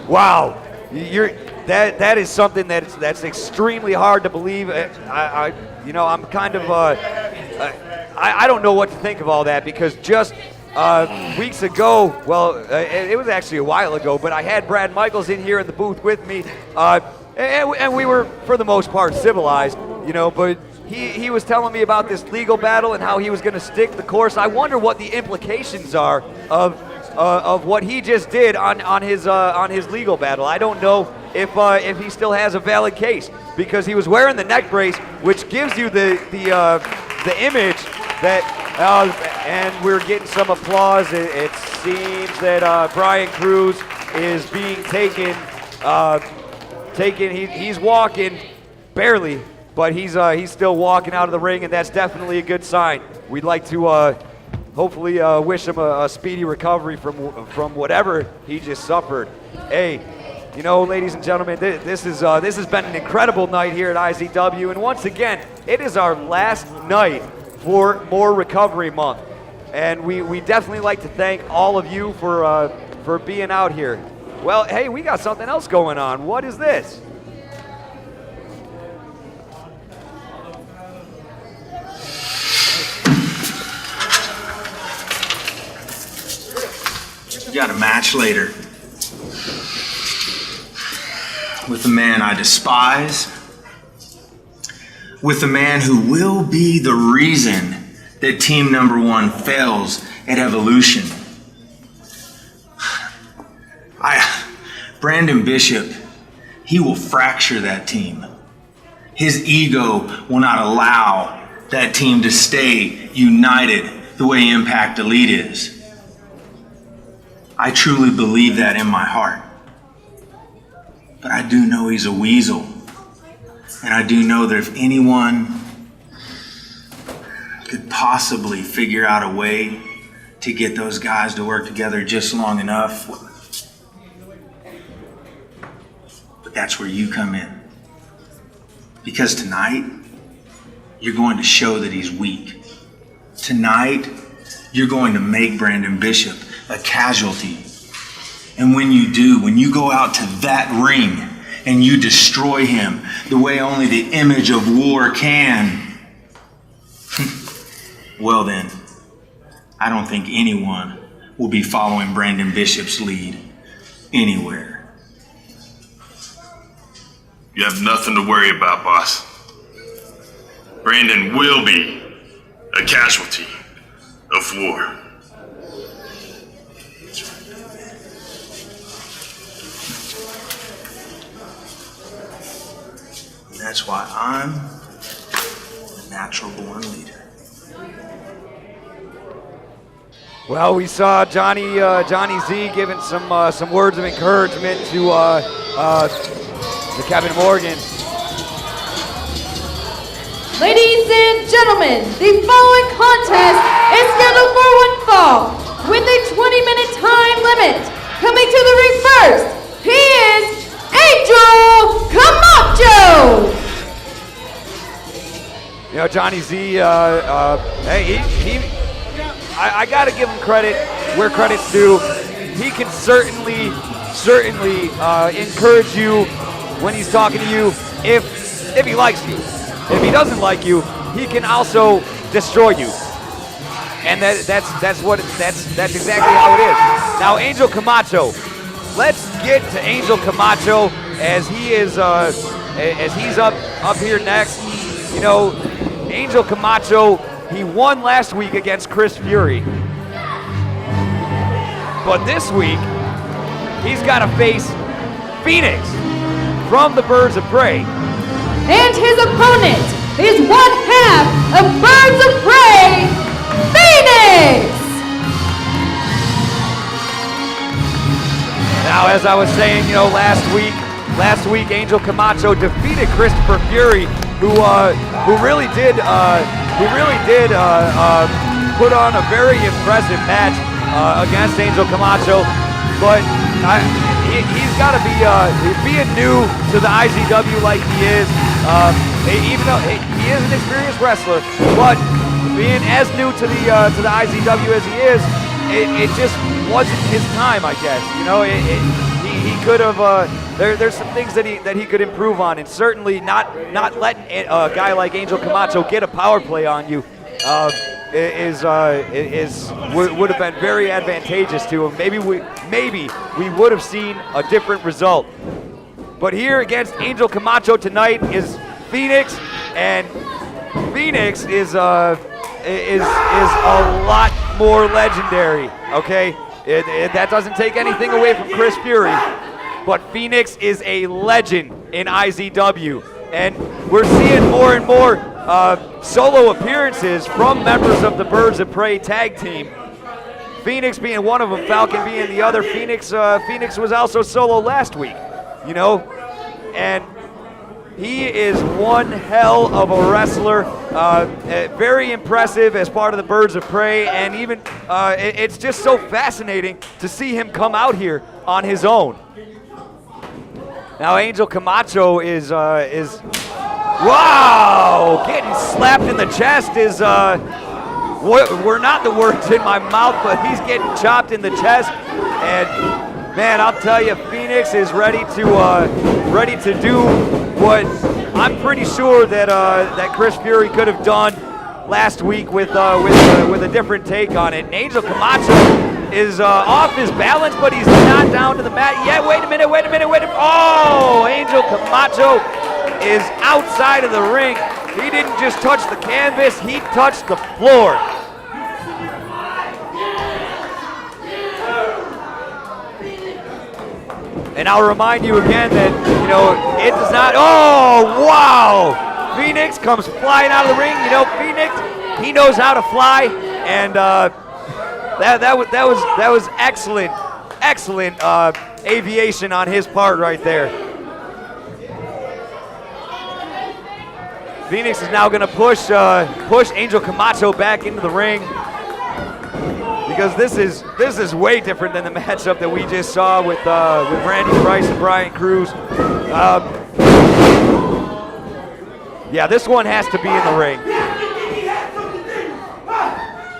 Wow, that is something that's extremely hard to believe. I'm kind of I don't know what to think of all that, because just weeks ago, it was actually a while ago, but I had Brad Michaels in here in the booth with me, and we were for the most part civilized, but he was telling me about this legal battle and how he was going to stick the course. I wonder what the implications are of what he just did on his legal battle. I don't know if he still has a valid case, because he was wearing the neck brace, which gives you the image that, and we're getting some applause. It seems that Brian Cruz is being taken. He's walking barely, but he's still walking out of the ring, and that's definitely a good sign. We'd like to hopefully wish him a speedy recovery from whatever he just suffered. Hey, ladies and gentlemen, this has been an incredible night here at IZW, and once again, it is our last night for More Recovery Month, and we definitely like to thank all of you for being out here. Well, hey, we got something else going on. What is this? You got a match later with a man I despise, with a man who will be the reason that Team Number 1 fails at Evolution. Brandon Bishop, he will fracture that team. His ego will not allow that team to stay united the way Impact Elite is. I truly believe that in my heart. But I do know he's a weasel. And I do know that if anyone could possibly figure out a way to get those guys to work together just long enough, but that's where you come in. Because tonight, you're going to show that he's weak. Tonight, you're going to make Brandon Bishop a casualty. And when you do, when you go out to that ring and you destroy him the way only the image of war can, well then, I don't think anyone will be following Brandon Bishop's lead anywhere. You have nothing to worry about, boss. Brandon will be a casualty of war. And that's why I'm a natural born leader. Well, we saw Johnny Z giving some words of encouragement to Kevin Morgan. Ladies and gentlemen, the following contest is scheduled for one fall with a 20-minute time limit. Coming to the ring first, he is Angel Camacho. Johnny Z, hey, I got to give him credit where credit's due. He can certainly encourage you when he's talking to you if he likes you. If he doesn't like you, he can also destroy you. And that's exactly how it is. Now, Angel Camacho. Let's get to Angel Camacho as he is as he's up here next. Angel Camacho, he won last week against Chris Fury. But this week, he's got to face Phoenix from the Birds of Prey. And his opponent is one half of Birds of Prey, Phoenix! Now, as I was saying, last week Angel Camacho defeated Christopher Fury, who really did put on a very impressive match against Angel Camacho. But he's got to be being new to the IZW like he is. Even though he is an experienced wrestler, but being as new to the IZW as he is, it just wasn't his time, I guess. You know, he could have. There's some things that he could improve on, and certainly not letting a guy like Angel Camacho get a power play on you would have been very advantageous to him. Maybe we would have seen a different result. But here against Angel Camacho tonight is Phoenix, and Phoenix is a lot more legendary. Okay, that doesn't take anything away from Chris Fury, but Phoenix is a legend in IZW, and we're seeing more and more solo appearances from members of the Birds of Prey tag team. Phoenix being one of them, Falcon being the other. Phoenix was also solo last week, you know, and he is one hell of a wrestler. Very impressive as part of the Birds of Prey, and even it's just so fascinating to see him come out here on his own. Now Angel Camacho is wow, getting slapped in the chest is were not the words in my mouth, but he's getting chopped in the chest, and man, I'll tell you, Phoenix is ready to do what I'm pretty sure that Chris Fury could have done last week with a different take on it. And Angel Camacho is off his balance, but he's not down to the mat yet. Wait a minute. Oh, Angel Camacho is outside of the ring. He didn't just touch the canvas, he touched the floor. And I'll remind you again that, you know, it does not, oh, wow! Phoenix comes flying out of the ring. You know, Phoenix, he knows how to fly, and that was excellent aviation on his part right there. Phoenix is now going to push Angel Camacho back into the ring, because this is way different than the matchup that we just saw with Randy Price and Brian Cruz. Yeah, this one has to be in the ring.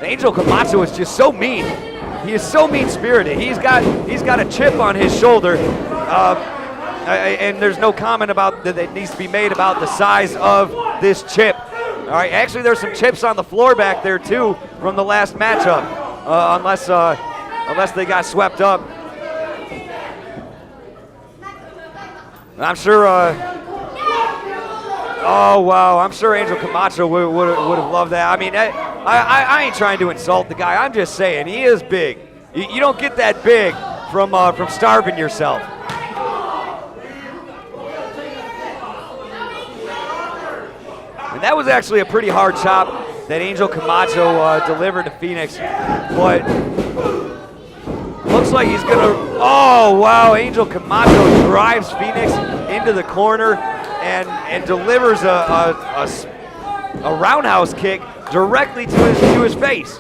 Angel Camacho is just so mean. He is so mean-spirited. He's got a chip on his shoulder, and there's no comment about that needs to be made about the size of this chip. All right, actually, there's some chips on the floor back there too from the last matchup, unless they got swept up. I'm sure. Oh wow, I'm sure Angel Camacho would have loved that. I mean, I ain't trying to insult the guy. I'm just saying he is big. You don't get that big from starving yourself. And that was actually a pretty hard chop that Angel Camacho delivered to Phoenix, but looks like he's gonna. Oh wow! Angel Camacho drives Phoenix into the corner and delivers a roundhouse kick directly to his face.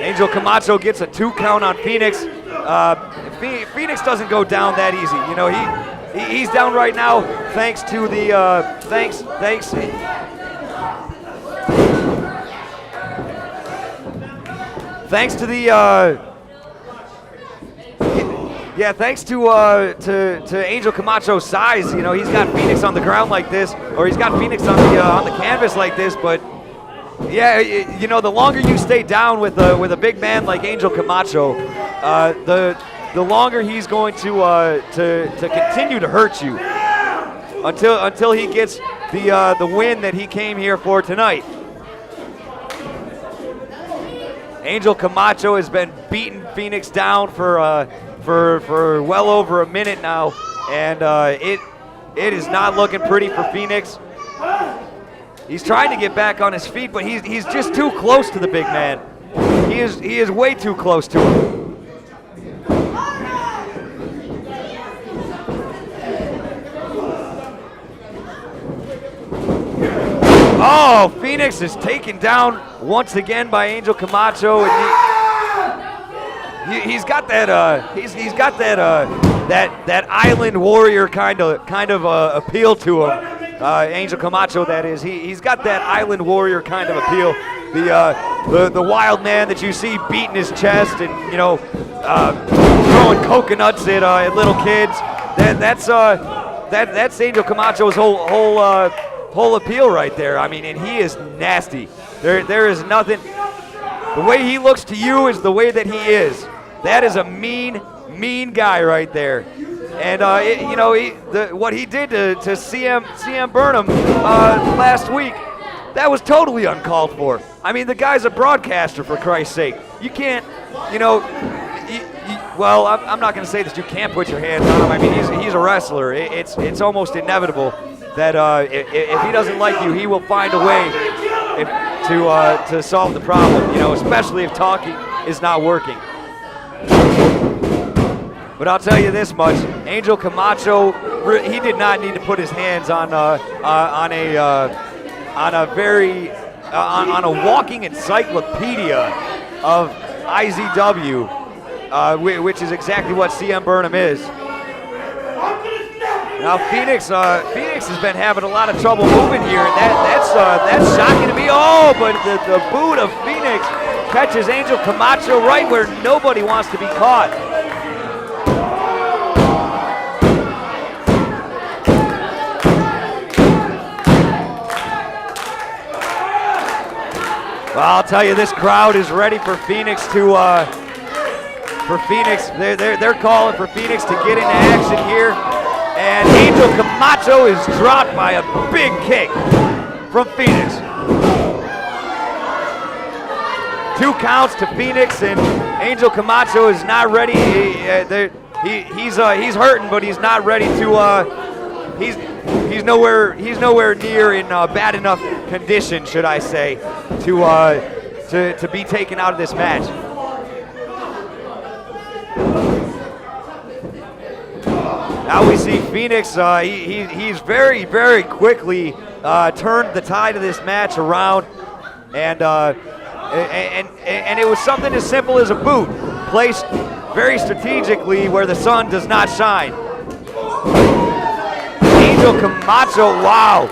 Angel Camacho gets a 2 count on Phoenix. Phoenix doesn't go down that easy. You know, he's down right now thanks to the thanks to Angel Camacho's size. You know, he's got Phoenix on the ground like this, or he's got Phoenix on the canvas like this. But yeah, you know, the longer you stay down with a big man like Angel Camacho, the longer he's going to continue to hurt you until he gets the win that he came here for tonight. Angel Camacho has been beating Phoenix down for well over a minute now, and it is not looking pretty for Phoenix. He's trying to get back on his feet, but he's just too close to the big man. He is way too close to him. Oh, Phoenix is taken down once again by Angel Camacho, and he's got that he's got that island warrior kind of appeal to him. Angel Camacho, that is. He's got that island warrior kind of appeal. The wild man that you see beating his chest and throwing coconuts at little kids. That's Angel Camacho's whole appeal right there. I mean, and he is nasty. There is nothing. The way he looks to you is the way that he is. That is a mean guy right there. And what he did to CM Burnham last week, that was totally uncalled for. I mean, the guy's a broadcaster, for Christ's sake. You can't, well, I'm not going to say that you can't put your hands on him. I mean, he's a wrestler. It's almost inevitable that if he doesn't like you, he will find a way to solve the problem. Especially if talking is not working. But I'll tell you this much: Angel Camacho, he did not need to put his hands on a walking encyclopedia of IZW, which is exactly what CM Burnham is. Now Phoenix has been having a lot of trouble moving here, and that's shocking to me. Oh, but the boot of Phoenix catches Angel Camacho right where nobody wants to be caught. Well, I'll tell you, this crowd is ready for Phoenix to. They're calling for Phoenix to get into action here, and Angel Camacho is dropped by a big kick from Phoenix. 2 counts to Phoenix, and Angel Camacho is not ready. He's hurting, but he's not ready to. He's nowhere near in bad enough condition, should I say, to be taken out of this match. Now we see Phoenix. He's very, very quickly turned the tide of this match around, and it was something as simple as a boot placed very strategically where the sun does not shine. Angel Camacho, wow.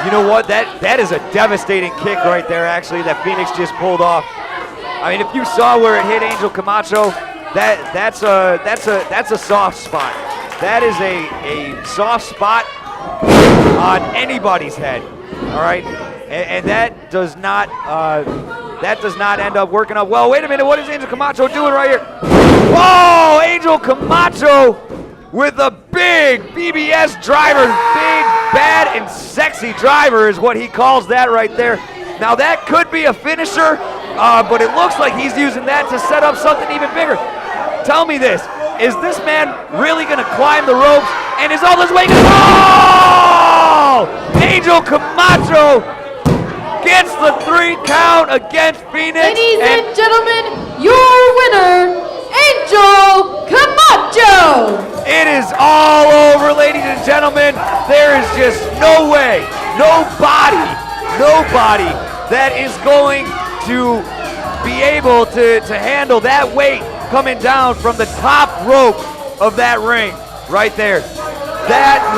You know what? That is a devastating kick right there, actually, that Phoenix just pulled off. I mean, if you saw where it hit Angel Camacho, that's a soft spot. That is a soft spot on anybody's head. All right, and that does not end up working out well. Wait a minute, what is Angel Camacho doing right here? Whoa, Angel Camacho with a big BBS driver, big, bad, and sexy driver is what he calls that right there. Now that could be a finisher, but it looks like he's using that to set up something even bigger. Tell me this, is this man really gonna climb the ropes, and is all this way gonna go? Angel Camacho gets the 3 count against Phoenix. Ladies and gentlemen, your winner, Angel Camacho! It is all over, ladies and gentlemen. There is just no way, nobody that is going to be able to handle that weight coming down from the top rope of that ring right there. That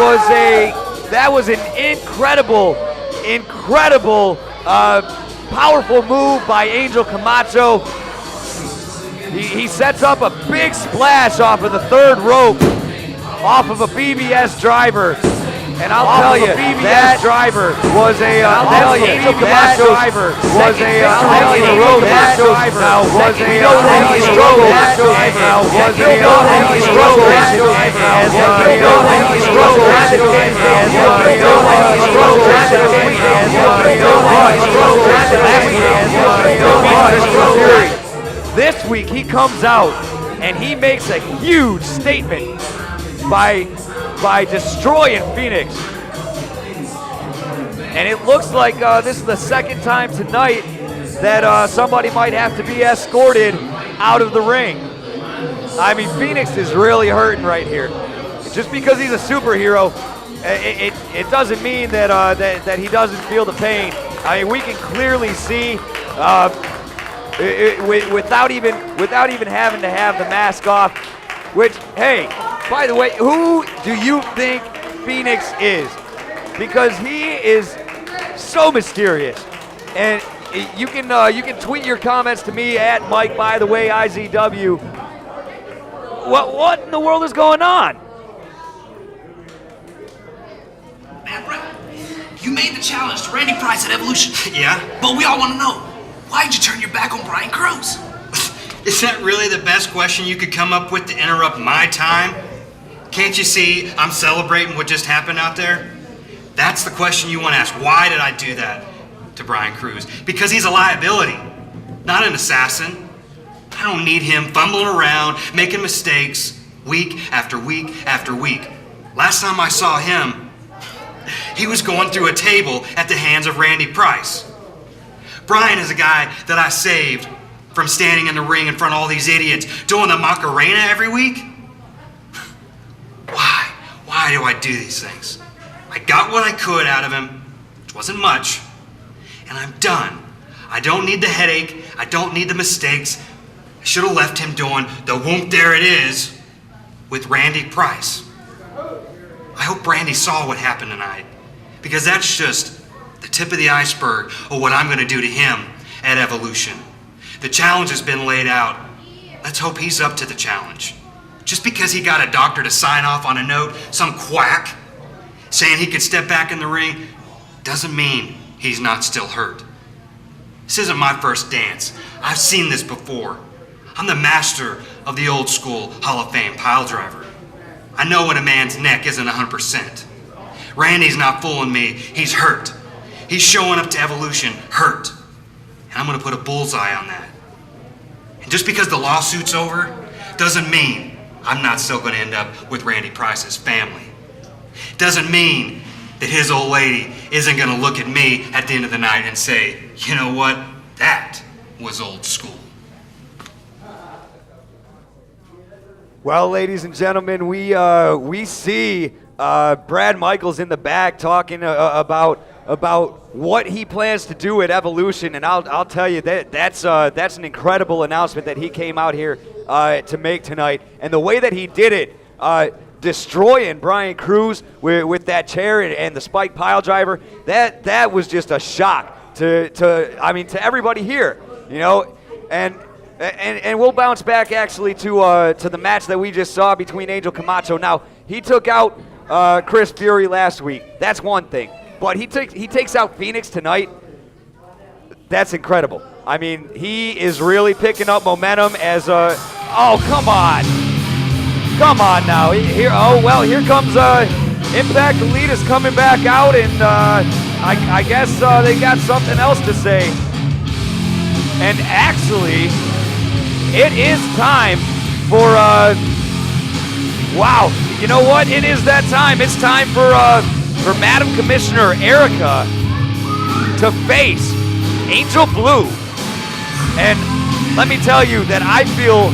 was an incredible, powerful move by Angel Camacho. He sets up a big splash off of the 3rd rope, off of a BBS driver. And I'll tell you, that driver was a Angel Camacho driver was a road driver. Now was a struggle. Now was a This week he comes out and he makes a huge statement by destroying Phoenix. And it looks like this is the 2nd time tonight that somebody might have to be escorted out of the ring. I mean, Phoenix is really hurting right here. Just because he's a superhero, it doesn't mean that he doesn't feel the pain. I mean, we can clearly see without even having to have the mask off. Which, hey, by the way, who do you think Phoenix is? Because he is so mysterious. And you can tweet your comments to me at Mike, by the way, IZW. What in the world is going on? Man, Brett, you made the challenge to Randy Price at Evolution. Yeah? But we all want to know, why'd you turn your back on Brian Cruz? Is that really the best question you could come up with to interrupt my time? Can't you see I'm celebrating what just happened out there? That's the question you want to ask. Why did I do that to Brian Cruz? Because he's a liability, not an assassin. I don't need him fumbling around, making mistakes, week after week after week. Last time I saw him, he was going through a table at the hands of Randy Price. Brian is a guy that I saved from standing in the ring in front of all these idiots doing the Macarena every week. Why? Why do I do these things? I got what I could out of him, which wasn't much, and I'm done. I don't need the headache. I don't need the mistakes. I should have left him doing the whoop, there it is with Randy Price. I hope Randy saw what happened tonight, because that's just the tip of the iceberg of what I'm going to do to him at Evolution. The challenge has been laid out. Let's hope he's up to the challenge. Just because he got a doctor to sign off on a note, some quack, saying he could step back in the ring, doesn't mean he's not still hurt. This isn't my first dance. I've seen this before. I'm the master of the old school Hall of Fame pile driver. I know when a man's neck isn't 100%. Randy's not fooling me. He's hurt. He's showing up to Evolution hurt. And I'm going to put a bullseye on that. And just because the lawsuit's over doesn't mean I'm not still going to end up with Randy Price's family. Doesn't mean that his old lady isn't going to look at me at the end of the night and say, you know what, that was old school. Well, ladies and gentlemen, we see Brad Michaels in the back talking about what he plans to do at Evolution, and I'll tell you that's an incredible announcement that he came out here to make tonight, and the way that he did it, destroying Brian Cruz with that chair and the spike pile driver, that was just a shock to everybody here, you know, and we'll bounce back actually to the match that we just saw between Angel Camacho. Now, he took out Chris Fury last week. That's one thing. But he takes out Phoenix tonight. That's incredible. I mean, he is really picking up momentum as oh, come on. Come on now. Here comes Impact Elite is coming back out, and I guess they got something else to say. And actually, it is time for wow. You know what? It is that time. It's time for Madam Commissioner Erica to face Angel Blue. And let me tell you that I feel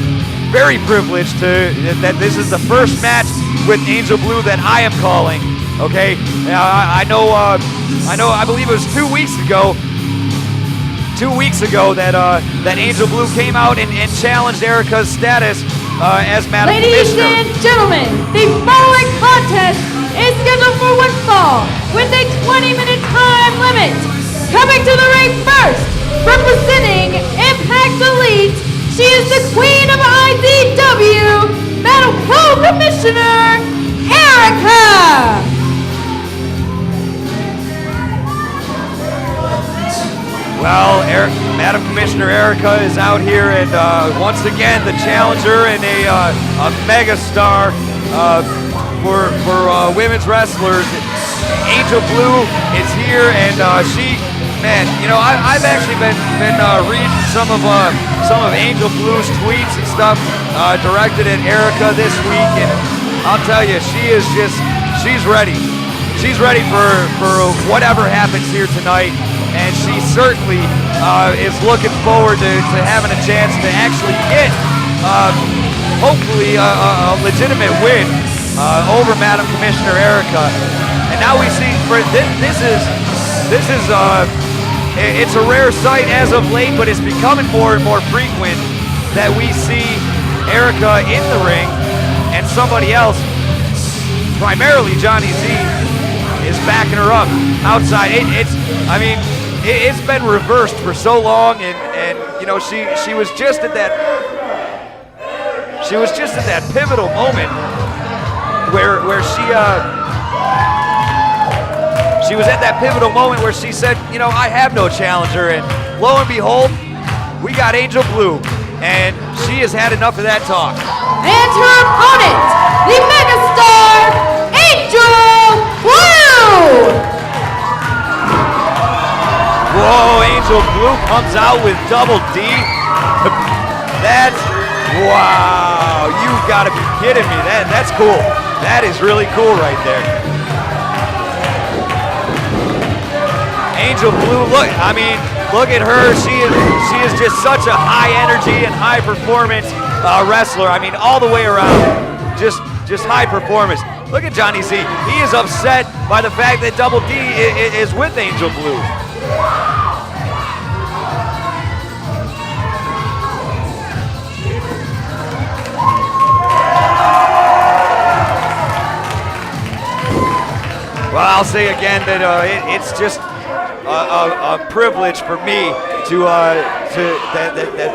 very privileged that this is the first match with Angel Blue that I am calling. Okay, I believe it was 2 weeks ago. 2 weeks ago that Angel Blue came out and challenged Erica's status as Madam Commissioner. Ladies and gentlemen, the following contest is scheduled for one fall with a 20-minute time limit. Coming to the ring first, representing Impact Elite, she is the Queen of IZW, Madam Co-Commissioner Erica. Well, Madam Commissioner Erica is out here, and once again, the challenger and a megastar for women's wrestlers. Angel Blue is here, and she, man, you know, I've actually been reading some of Angel Blue's tweets and stuff directed at Erica this week, and I'll tell you, she's ready. She's ready for whatever happens here tonight. And she certainly is looking forward to having a chance to actually get, hopefully, a legitimate win over Madam Commissioner Erica. And now we see this is it's a rare sight as of late, but it's becoming more and more frequent that we see Erica in the ring and somebody else, primarily Johnny Z, is backing her up outside. It's been reversed for so long, and you know, she was just at that pivotal moment where she was at that pivotal moment where she said, you know, I have no challenger, and lo and behold, we got Angel Blue, and she has had enough of that talk. And her opponent, the megastar, Angel Blue! Whoa, Angel Blue comes out with double D. That's, wow, you've got to be kidding me. That's cool. That is really cool right there. Angel Blue, look at her. She is just such a high energy and high performance wrestler. I mean, all the way around, just high performance. Look at Johnny Z. He is upset by the fact that Double D is with Angel Blue. Well, I'll say again that it's just a privilege for me that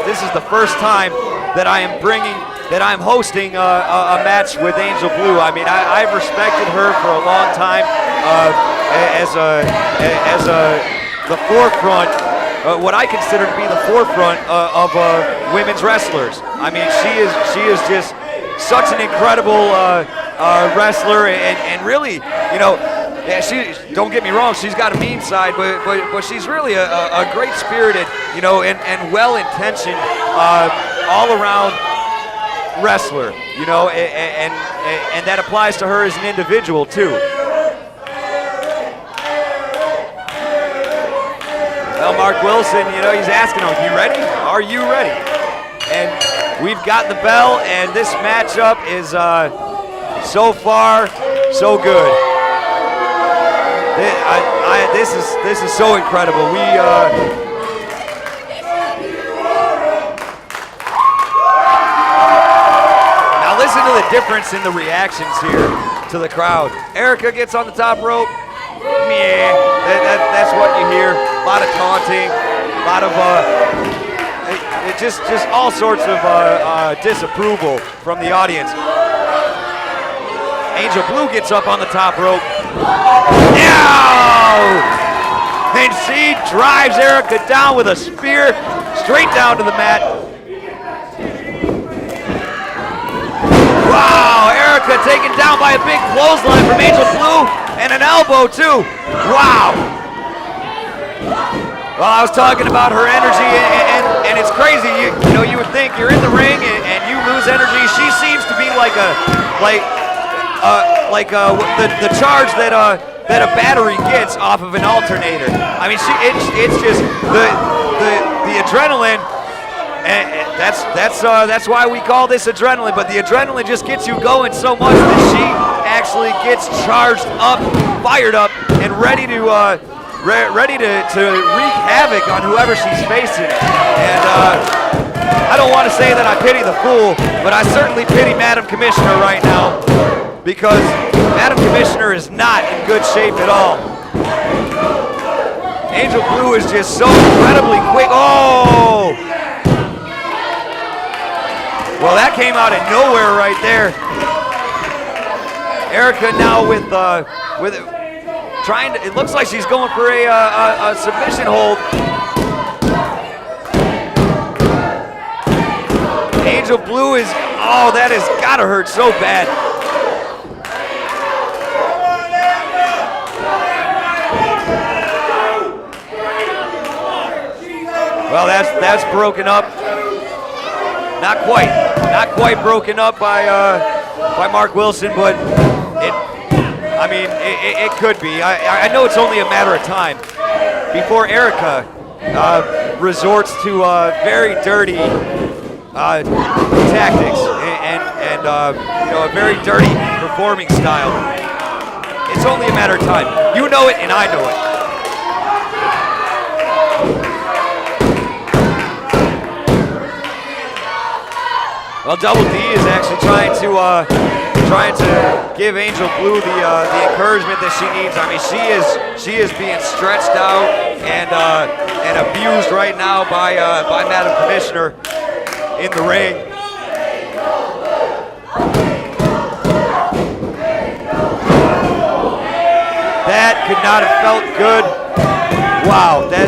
this is the first time that I'm hosting a match with Angel Blue. I mean, I've respected her for a long time as the forefront, what I consider to be the forefront of women's wrestlers. I mean, she is just such an incredible wrestler, and really, you know. Yeah, don't get me wrong, she's got a mean side, but she's really a great spirited, you know, and well-intentioned, all-around wrestler, you know, and that applies to her as an individual too. Well, Mark Wilson, you know, he's asking him, you ready? Are you ready? And we've got the bell, and this matchup is so far so good. This is so incredible. Now listen to the difference in the reactions here to the crowd. Erica gets on the top rope. Meh. That's what you hear. A lot of taunting, a lot of just all sorts of disapproval from the audience. Angel Blue gets up on the top rope. And she drives Erica down with a spear straight down to the mat. Wow, Erica taken down by a big clothesline from Angel Blue and an elbow too. Wow. Well, I was talking about her energy, and it's crazy. You know, you would think you're in the ring and you lose energy. She seems to be like the charge that a battery gets off of an alternator. I mean, it's just the adrenaline, and that's why we call this adrenaline. But the adrenaline just gets you going so much that she actually gets charged up, fired up, and ready to wreak havoc on whoever she's facing. And I don't want to say that I pity the fool, but I certainly pity Madam Commissioner right now, because Madam Commissioner is not in good shape at all. Angel Blue is just so incredibly quick. Oh! Well, that came out of nowhere right there. Erica now with trying to, it looks like she's going for a submission hold. Angel Blue is, oh, that has gotta hurt so bad. Well, that's broken up. Not quite broken up by Mark Wilson, but it could be. I know it's only a matter of time before Erica resorts to very dirty tactics and a very dirty performing style. It's only a matter of time. You know it, and I know it. Well, Double D is actually trying to give Angel Blue the encouragement that she needs. I mean, she is being stretched out and abused right now by Madam Commissioner in the ring. That could not have felt good. Wow, that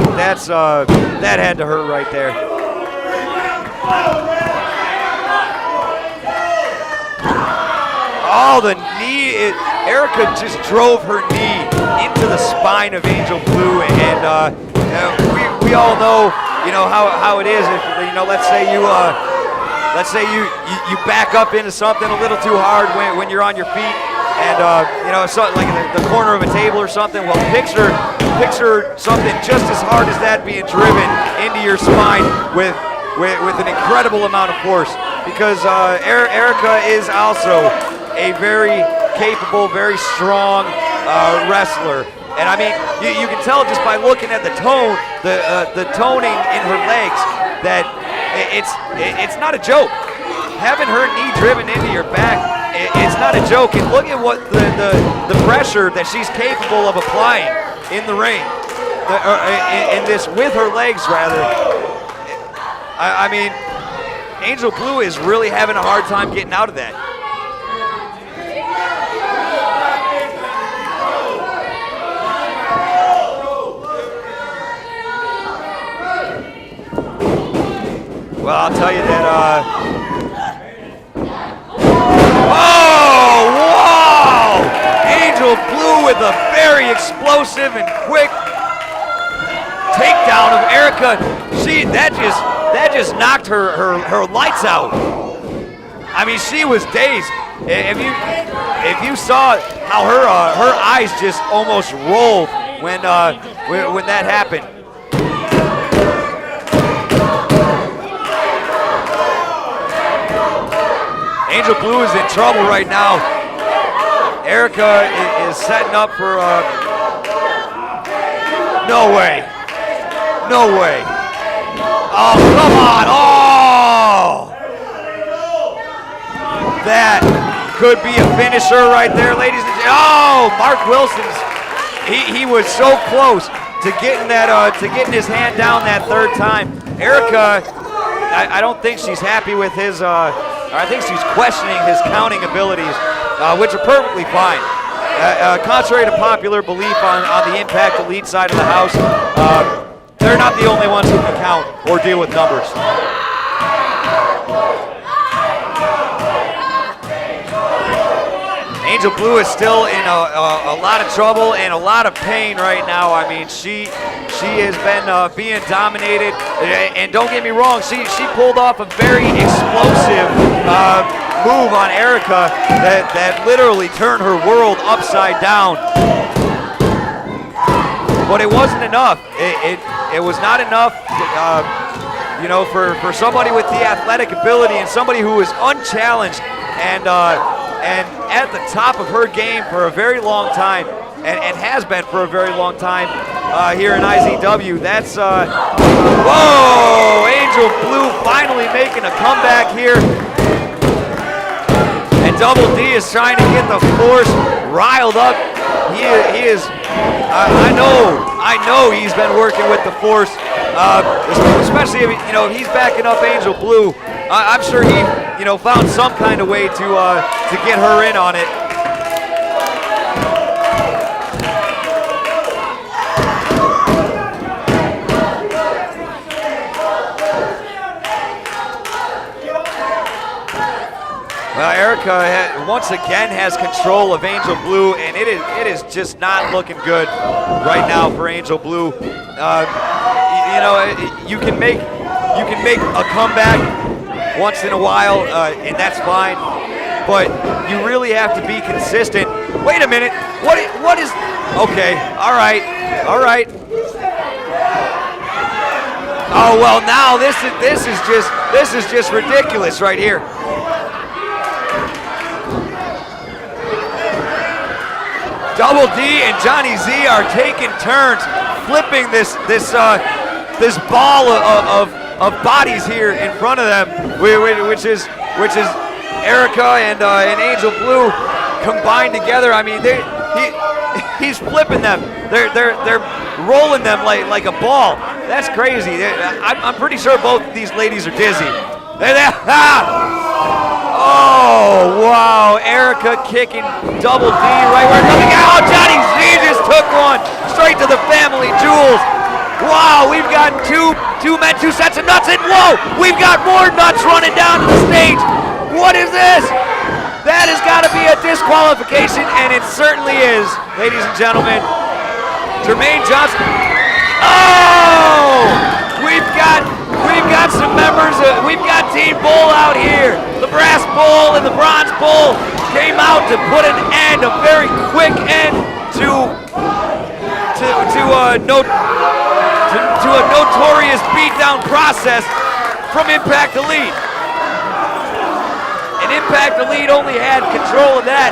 had to hurt right there. Oh, the knee! Erica just drove her knee into the spine of Angel Blue, and we all know, how it is. If let's say you back up into something a little too hard when you're on your feet. And something like the corner of a table or something. Well, picture something just as hard as that being driven into your spine with an incredible amount of force. Because Erica is also a very capable, very strong wrestler. And I mean, you can tell just by looking at the toning in her legs that it's not a joke. Having her knee driven into your back, it's not a joke. And look at what the pressure that she's capable of applying in the ring, in this with her legs rather. I mean, Angel Blue is really having a hard time getting out of that. Well, I'll tell you that. Oh, wow! Angel Blue with a very explosive and quick takedown of Erica. That just knocked her lights out. I mean, she was dazed. If you saw how her eyes just almost rolled when that happened. Angel Blue is in trouble right now. Erica is setting up for no way. No way. Oh, come on. Oh! That could be a finisher right there, ladies and gentlemen. Oh, Mark Wilson's, he was so close to getting his hand down that third time. Erica, I don't think she's happy with his I think she's questioning his counting abilities, which are perfectly fine. Contrary to popular belief on the Impact Elite side of the house, they're not the only ones who can count or deal with numbers. Angel Blue is still in a lot of trouble and a lot of pain right now. I mean, she has been being dominated, and don't get me wrong, she pulled off a very explosive move on Erica that literally turned her world upside down. But it wasn't enough. It was not enough, for somebody with the athletic ability and somebody who is unchallenged and at the top of her game for a very long time, and has been for a very long time here in IZW. That's, whoa! Angel Blue finally making a comeback here. And Double D is trying to get the Force riled up. He is, I know he's been working with the Force, especially if, he's backing up Angel Blue. I'm sure he, found some kind of way to get her in on it. Well, Erica once again has control of Angel Blue, and it is just not looking good right now for Angel Blue. You can make a comeback once in a while, and that's fine. But you really have to be consistent. Wait a minute. What is? Okay. All right. Oh well. Now this is just ridiculous right here. Double D and Johnny Z are taking turns flipping this ball of bodies here in front of them, which is which is Erica and Angel Blue combined together. I mean, he's flipping them. They're rolling them like a ball. That's crazy. I'm pretty sure both of these ladies are dizzy. Oh, wow. Erica kicking double D right where it's coming out. Johnny Z just took one straight to the family jewels. Wow, we've got two men, 2 sets of nuts, and whoa, we've got more nuts running down to the stage. What is this? That has got to be a disqualification, and it certainly is, ladies and gentlemen. Jermaine Johnson. Oh! We've got some members. We've got Team Bull out here. The Brass Bull and the Bronze Bull came out to put an end, a very quick end to a notorious beatdown process from Impact Elite. And Impact Elite only had control of that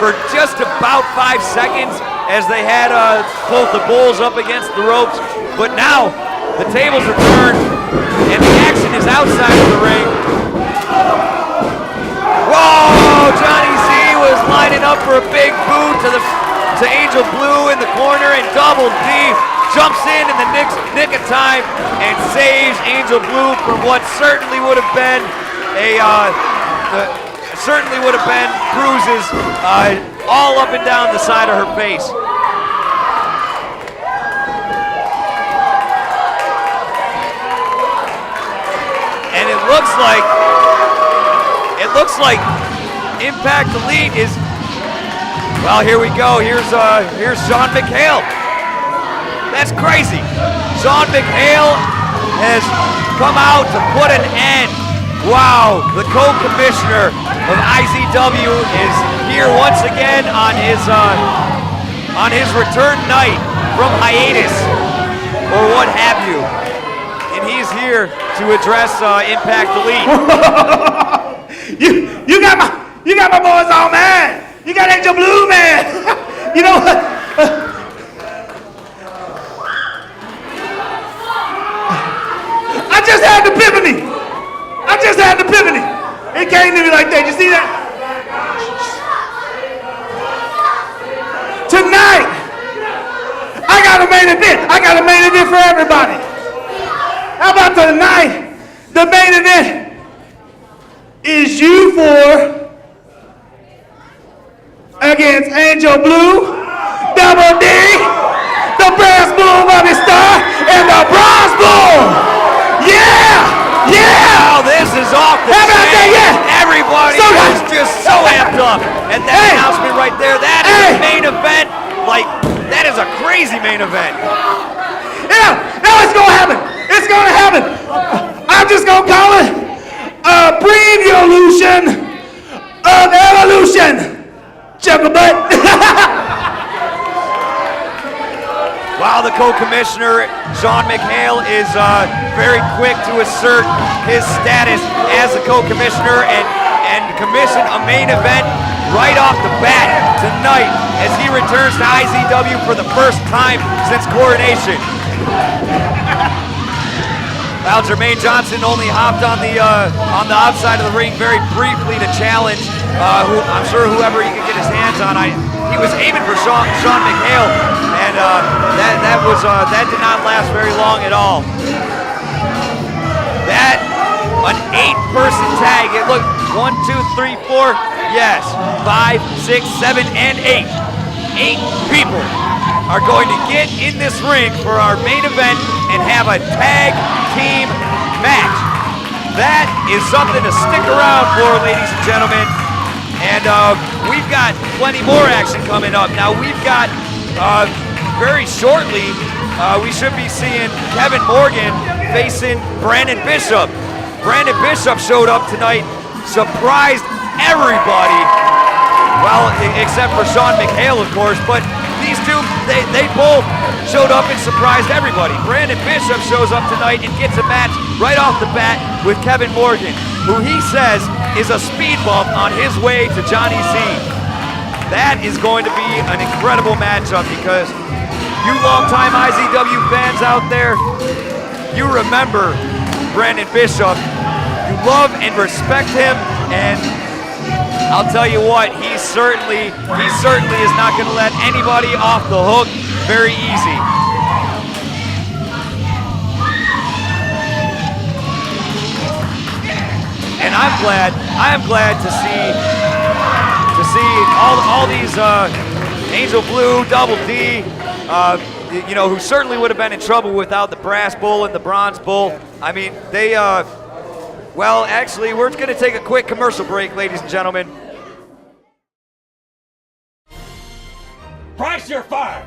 for just about 5 seconds as they had both the Bulls up against the ropes. But now the tables are turned and the action is outside of the ring. Whoa! Johnny Z was lining up for a big boot to Angel Blue in the corner, and Double D jumps in the nick of time and saves Angel Blue from what certainly would have been bruises all up and down the side of her face. And it looks like Impact Elite is. Well, here we go. Here's Sean McHale. That's crazy. Sean McHale has come out to put an end. Wow, the co-commissioner of IZW is here once again on his return night from hiatus or what have you. And he's here to address Impact Elite. You got my boys all mad. You got Angel Blue, man. You know what? I just had the epiphany. It came to me like that. You see that? Tonight, I got a main event. I got a main event for everybody. How about tonight? The main event is you four against Angel Blue, Double D, the Brass Bull Bobby Star, and the Bronze Bull. Yeah! Wow, this is off the chain. Yeah. Everybody is just so amped up at that announcement right there. That is a main event. Like, that is a crazy main event. Yeah, now it's gonna happen. It's gonna happen. I'm just gonna call it a prevolution of evolution. Chuckle butt. While the co-commissioner, Sean McHale, is very quick to assert his status as the co-commissioner and commission a main event right off the bat tonight as he returns to IZW for the first time since coronation. Well, Jermaine Johnson only hopped on the outside of the ring very briefly to challenge I'm sure whoever he could get his hands on. He was aiming for Sean McHale, and that did not last very long at all. That an 8-person tag. It looked 1, 2, 3, 4. Yes, 5, 6, 7, and 8. 8 people are going to get in this ring for our main event and have a tag team match. That is something to stick around for, ladies and gentlemen. And we've got plenty more action coming up. Now we've got, very shortly, we should be seeing Kevin Morgan facing Brandon Bishop. Brandon Bishop showed up tonight, surprised everybody. Well, except for Sean McHale, of course, but these two, they both showed up and surprised everybody. Brandon Bishop shows up tonight and gets a match right off the bat with Kevin Morgan, who he says is a speed bump on his way to Johnny Z. That is going to be an incredible matchup because you longtime IZW fans out there, you remember Brandon Bishop. You love and respect him, and I'll tell you what, he certainly is not going to let anybody off the hook very easy. And I am glad to see all these Angel Blue, Double D, who certainly would have been in trouble without the brass bull and the bronze bull. I mean, they, well, actually, we're going to take a quick commercial break, ladies and gentlemen. Price, you're fired!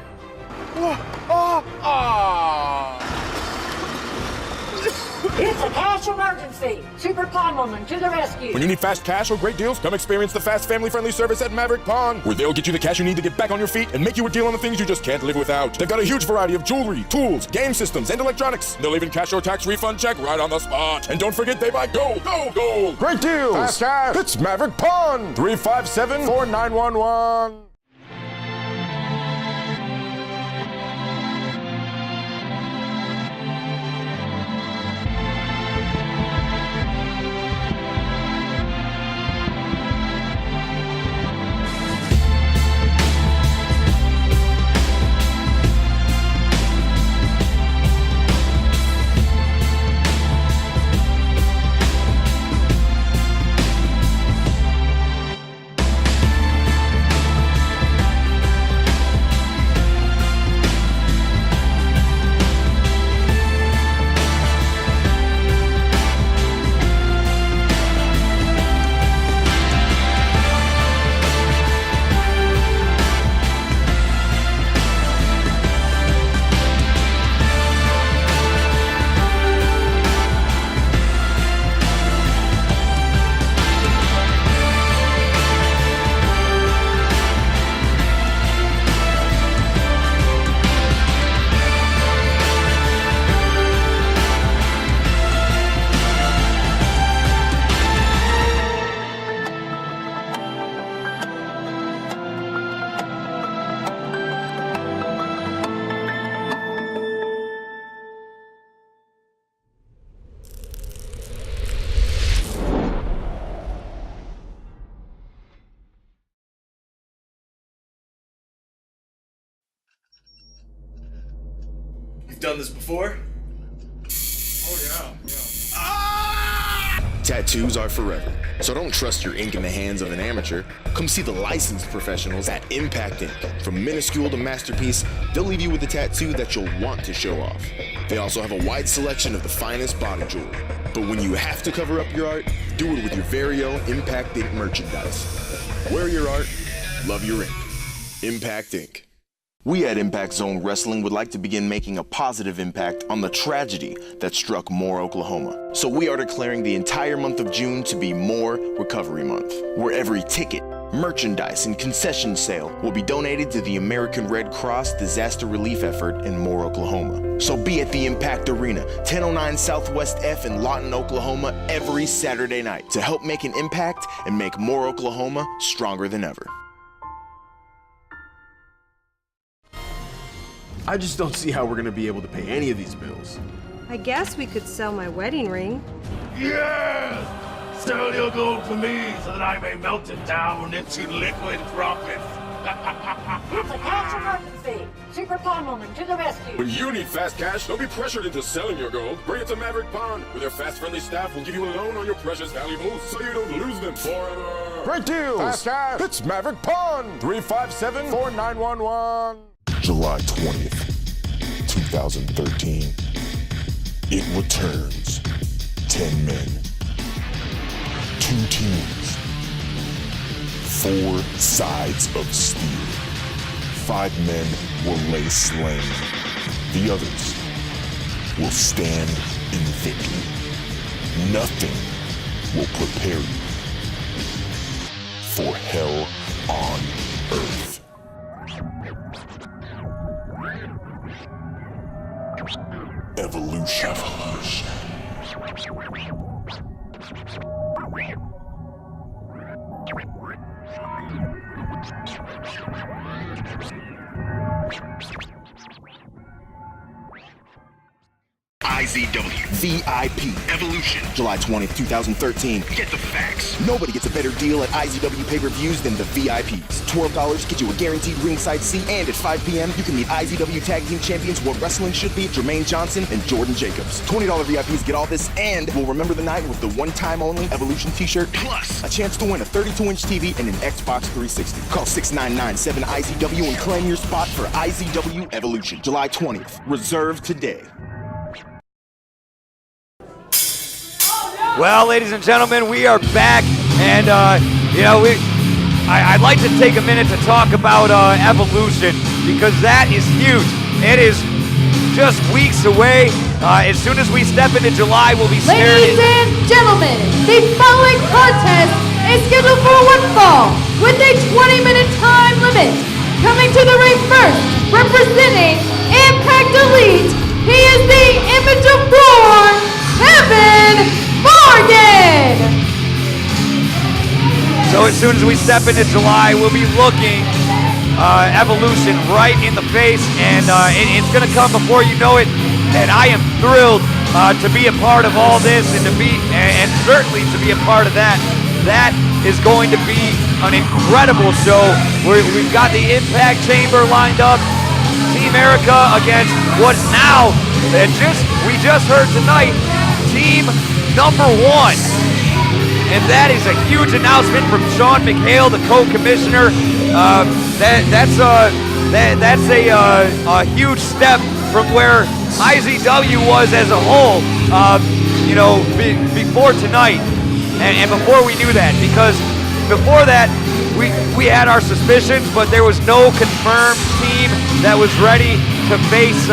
It's a cash emergency. Super Pawn Woman to the rescue. When you need fast cash or great deals, come experience the fast, family-friendly service at Maverick Pawn, where they'll get you the cash you need to get back on your feet and make you a deal on the things you just can't live without. They've got a huge variety of jewelry, tools, game systems, and electronics. They'll even cash your tax refund check right on the spot. And don't forget, they buy gold. Great deals. Fast cash. It's Maverick Pawn. 357-4911. You've done this before? Oh, yeah. Tattoos are forever, so don't trust your ink in the hands of an amateur. Come see the licensed professionals at Impact Ink. From minuscule to masterpiece, they'll leave you with a tattoo that you'll want to show off. They also have a wide selection of the finest body jewelry. But when you have to cover up your art, do it with your very own Impact Ink merchandise. Wear your art, love your ink. Impact Ink. We at Impact Zone Wrestling would like to begin making a positive impact on the tragedy that struck Moore, Oklahoma. So we are declaring the entire month of June to be Moore Recovery Month, where every ticket, merchandise, and concession sale will be donated to the American Red Cross disaster relief effort in Moore, Oklahoma. So be at the Impact Arena, 1009 Southwest F in Lawton, Oklahoma, every Saturday night to help make an impact and make Moore, Oklahoma stronger than ever. I just don't see how we're gonna be able to pay any of these bills. I guess we could sell my wedding ring. Yes! Sell your gold to me so that I may melt it down into liquid profit. It's a cash emergency. Super Pawn Woman to the rescue. When you need fast cash, don't be pressured into selling your gold. Bring it to Maverick Pawn, where their fast, friendly staff will give you a loan on your precious valuables so you don't lose them forever. Great deals! Fast cash! It's Maverick Pawn! 357-4911. July 20th, 2013. It returns. 10 men. 2 teams. 4 sides of steel. 5 men will lay slain. The others will stand in victory. Nothing will prepare you for hell on earth. Evolution. IZW VIP Evolution, July 20th, 2013. Get the facts. Nobody gets a better deal at IZW pay-per-views than the VIPs. $12 get you a guaranteed ringside seat, and at 5 p.m. you can meet IZW Tag Team Champions What Wrestling Should Be, Jermaine Johnson and Jordan Jacobs. $20 VIPs get all this, and we'll remember the night with the one-time only Evolution t-shirt, plus a chance to win a 32-inch TV and an Xbox 360. Call 699-7IZW and claim your spot for IZW Evolution, July 20th. Reserve today. Well, ladies and gentlemen, we are back, and I'd like to take a minute to talk about Evolution, because that is huge. It is just weeks away. As soon as we step into July, we'll be staring. Ladies and gentlemen, the following contest is scheduled for one fall with a 20-minute time limit. Coming to the ring first, representing Impact Elite, he is the image of War, Kevin Morgan. So as soon as we step into July, we'll be looking Evolution right in the face, and it's going to come before you know it. And I am thrilled to be a part of all this, and certainly to be a part of that. That is going to be an incredible show. We've got the Impact Chamber lined up, Team Erica against what's now, we just heard tonight, Team number 1. And that is a huge announcement from Sean McHale, the co-commissioner. That's a huge step from where IZW was as a whole, before tonight, and before we knew that, because before that we had our suspicions, but there was no confirmed team that was ready to face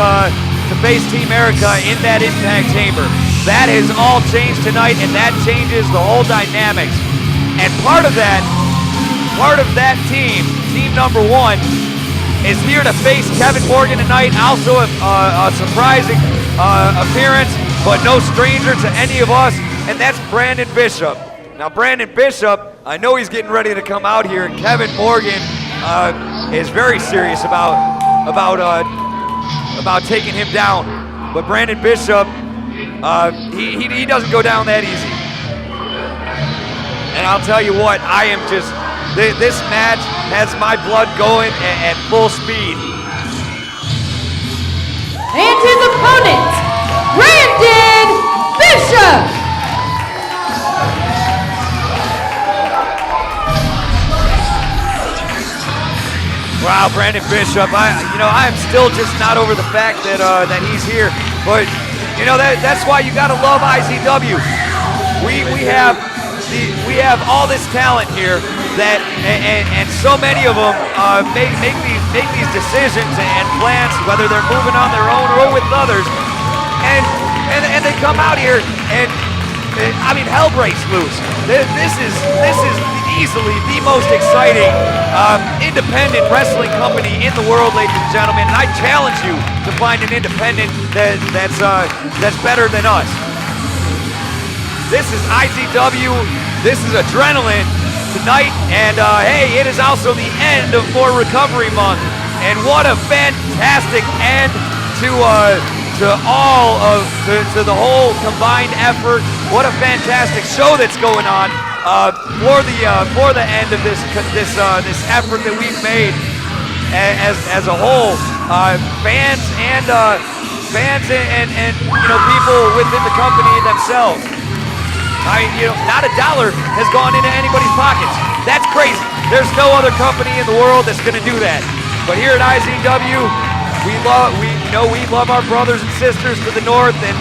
Team Erica in that Impact Chamber. That has all changed tonight, and that changes the whole dynamics. And part of that team number 1, is here to face Kevin Morgan tonight. Also a surprising appearance, but no stranger to any of us, and that's Brandon Bishop. Now, Brandon Bishop, I know he's getting ready to come out here. Kevin Morgan is very serious about taking him down, but Brandon Bishop, he doesn't go down that easy. And I'll tell you what, I am just, this match has my blood going at full speed. And his opponent, Brandon Bishop. Wow, Brandon Bishop, I am still just not over the fact that he's here, but that's why you gotta love IZW. We have all this talent here that, and so many of them make these decisions and plans, whether they're moving on their own or with others, and they come out here and hell breaks loose. This is easily the most exciting independent wrestling company in the world, ladies and gentlemen, and I challenge you to find an independent that's better than us. This is IZW, this is Adrenaline tonight, and hey, it is also the end of More Recovery Month, and what a fantastic end to the whole combined effort. What a fantastic show that's going on for the end of this effort that we've made as a whole. Fans and people within the company themselves. Not a dollar has gone into anybody's pockets. That's crazy. There's no other company in the world that's going to do that. But here at IZW, we love our brothers and sisters to the north, and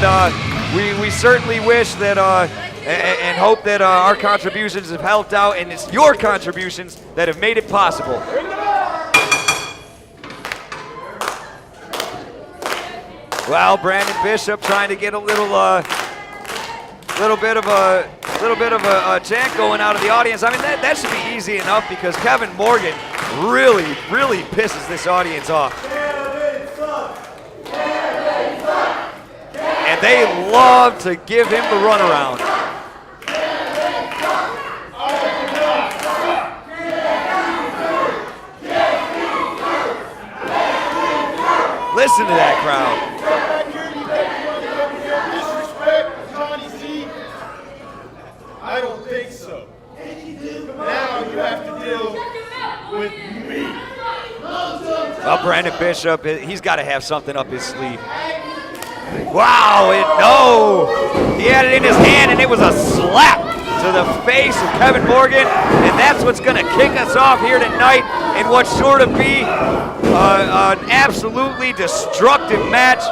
we certainly wish that and hope that our contributions have helped out, and it's your contributions that have made it possible. Well, Brandon Bishop trying to get a little bit of a chant going out of the audience. That should be easy enough, because Kevin Morgan really pisses this audience off. And they love to give him the runaround. Listen to that crowd. Brandon Bishop, he's got to have something up his sleeve. Wow, no! He had it in his hand, and it was a slap to the face of Kevin Morgan, and that's what's going to kick us off here tonight in what's sure to be an absolutely destructive match.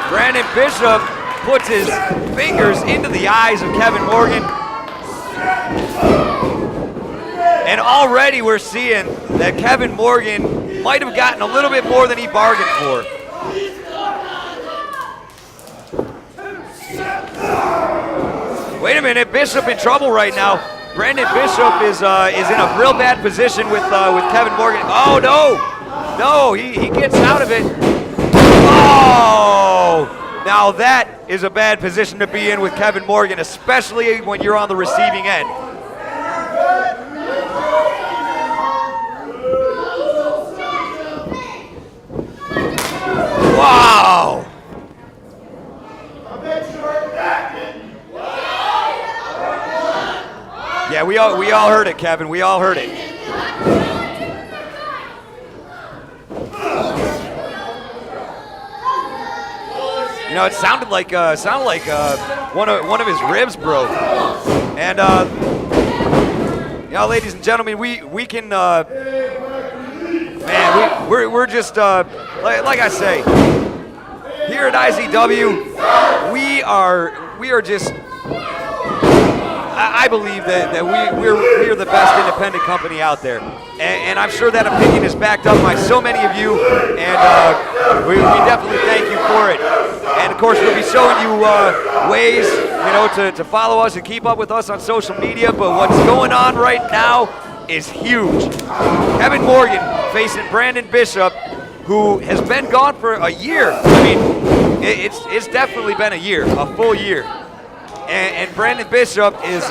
Brandon Bishop puts his fingers into the eyes of Kevin Morgan. And already we're seeing that Kevin Morgan might have gotten a little bit more than he bargained for. Wait a minute, Bishop in trouble right now. Brandon Bishop is in a real bad position with Kevin Morgan. Oh no, he gets out of it. Oh, now that is a bad position to be in with Kevin Morgan, especially when you're on the receiving end. Wow! Yeah, we all heard it, Kevin. We all heard it. You know, it sounded like one of his ribs broke. And you know, ladies and gentlemen, we can man, we're just like I say, here at IZW, we are just. I believe that we're the best independent company out there, and I'm sure that opinion is backed up by so many of you, and we definitely thank you for it. And of course, we'll be showing you ways, you know, to follow us and keep up with us on social media. But what's going on right now is huge. Kevin Morgan facing Brandon Bishop, who has been gone for a year. I mean, it's definitely been a year, a full year. And Brandon Bishop is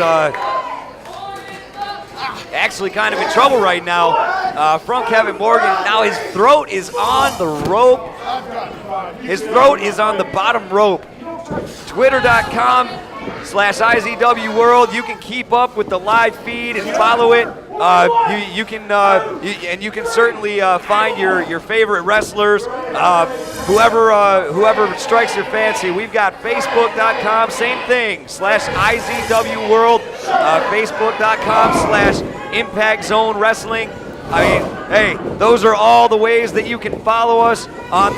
actually kind of in trouble right now from Kevin Morgan. Now his throat is on the rope. His throat is on the bottom rope. Twitter.com/IZW World. You can keep up with the live feed and follow it. You can certainly find your favorite wrestlers, whoever strikes your fancy. We've got Facebook.com, same thing, /IZW World, Facebook.com/Impact Zone Wrestling. I mean, hey, those are all the ways that you can follow us on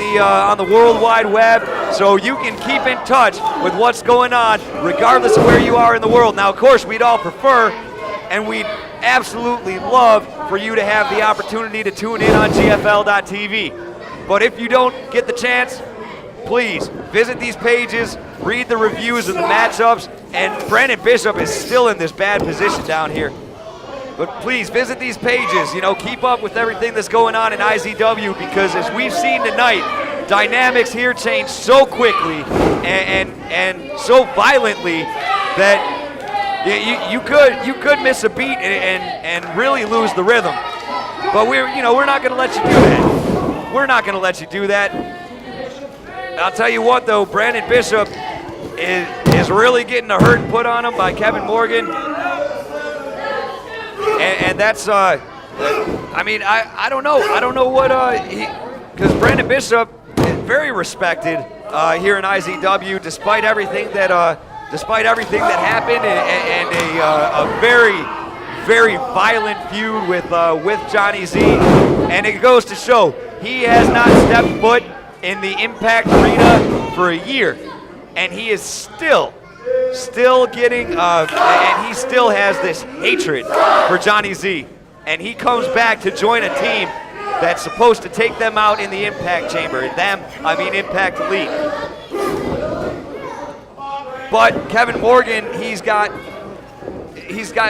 the World Wide Web, so you can keep in touch with what's going on, regardless of where you are in the world. Now, of course, we'd all prefer, and we'd absolutely love for you to have the opportunity to tune in on GFL.TV. But if you don't get the chance, please visit these pages, read the reviews of the matchups, and Brandon Bishop is still in this bad position down here. But please visit these pages, you know, keep up with everything that's going on in IZW, because as we've seen tonight, dynamics here change so quickly and so violently that you could miss a beat and really lose the rhythm. But we're not going to let you do that. We're not going to let you do that. I'll tell you what, though, Brandon Bishop is really getting a hurt put on him by Kevin Morgan. And that's, I mean, I don't know. I don't know what, because Brandon Bishop is very respected here in IZW, despite everything that happened, and a very, very violent feud with Johnny Z. And it goes to show he has not stepped foot in the Impact Arena for a year, and he is still getting, and he still has this hatred for Johnny Z. And he comes back to join a team that's supposed to take them out in the Impact Chamber. I mean Impact Elite. But Kevin Morgan, he's got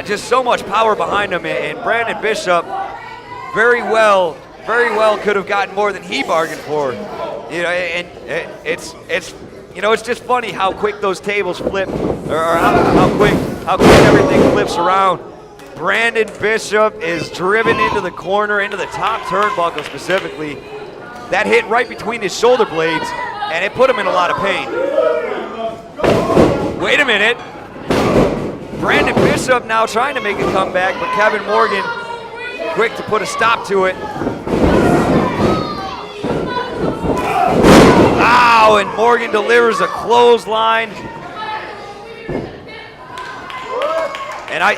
just so much power behind him, and Brandon Bishop very well could have gotten more than he bargained for. You know, and it's just funny how quick those tables flip, or how quick everything flips around. Brandon Bishop is driven into the corner, into the top turnbuckle specifically. That hit right between his shoulder blades, and it put him in a lot of pain. Wait a minute. Brandon Bishop now trying to make a comeback, but Kevin Morgan quick to put a stop to it. Ow, and Morgan delivers a clothesline. And I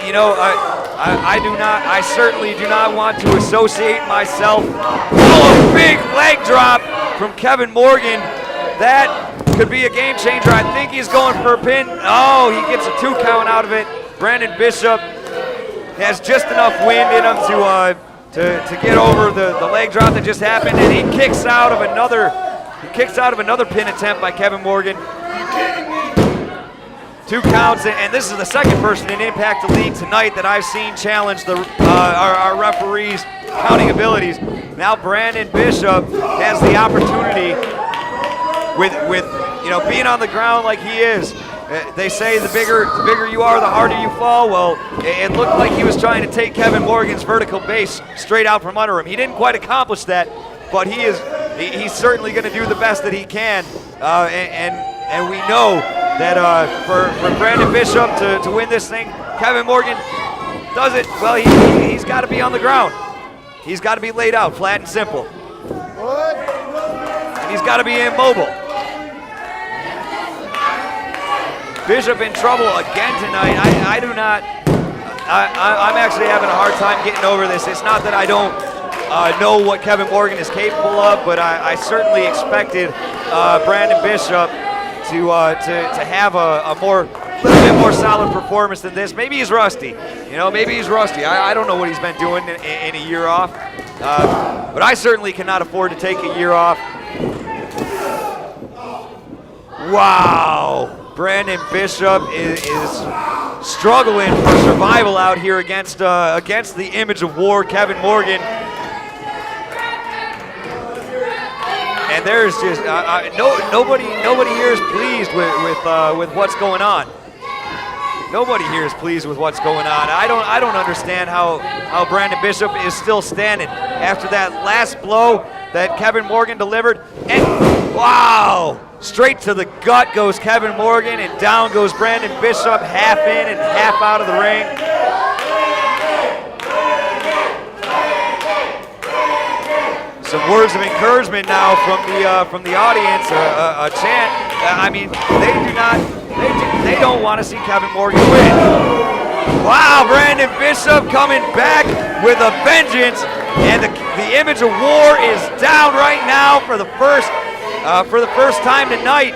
certainly do not want to associate myself. Oh, a big leg drop from Kevin Morgan. That could be a game changer. I think he's going for a pin. Oh, he gets a 2 count out of it. Brandon Bishop has just enough wind in him to get over the leg drop that just happened, and he kicks out of another pin attempt by Kevin Morgan. 2 counts, and this is the second person in Impact Elite tonight that I've seen challenge our referees' counting abilities. Now Brandon Bishop has the opportunity with being on the ground like he is. They say the bigger you are, the harder you fall. Well, it looked like he was trying to take Kevin Morgan's vertical base straight out from under him. He didn't quite accomplish that, but he's certainly going to do the best that he can. And we know that for Brandon Bishop to win this thing, Kevin Morgan does it. Well, he's got to be on the ground. He's got to be laid out, flat and simple. And he's got to be immobile. Bishop in trouble again tonight. I'm actually having a hard time getting over this. It's not that I don't know what Kevin Morgan is capable of, but I certainly expected Brandon Bishop to have a little bit more solid performance than this. Maybe he's rusty. Maybe he's rusty. I don't know what he's been doing in a year off, but I certainly cannot afford to take a year off. Wow. Brandon Bishop is struggling for survival out here against the image of war, Kevin Morgan. And there's just nobody here is pleased with what's going on. Nobody here is pleased with what's going on. I don't understand how Brandon Bishop is still standing after that last blow that Kevin Morgan delivered. And wow, straight to the gut goes Kevin Morgan, and down goes Brandon Bishop, half in and half out of the ring. Some words of encouragement now from the audience, a chant. I mean, they don't want to see Kevin Morgan win. Wow, Brandon Bishop coming back with a vengeance, and the image of war is down right now for the first time tonight.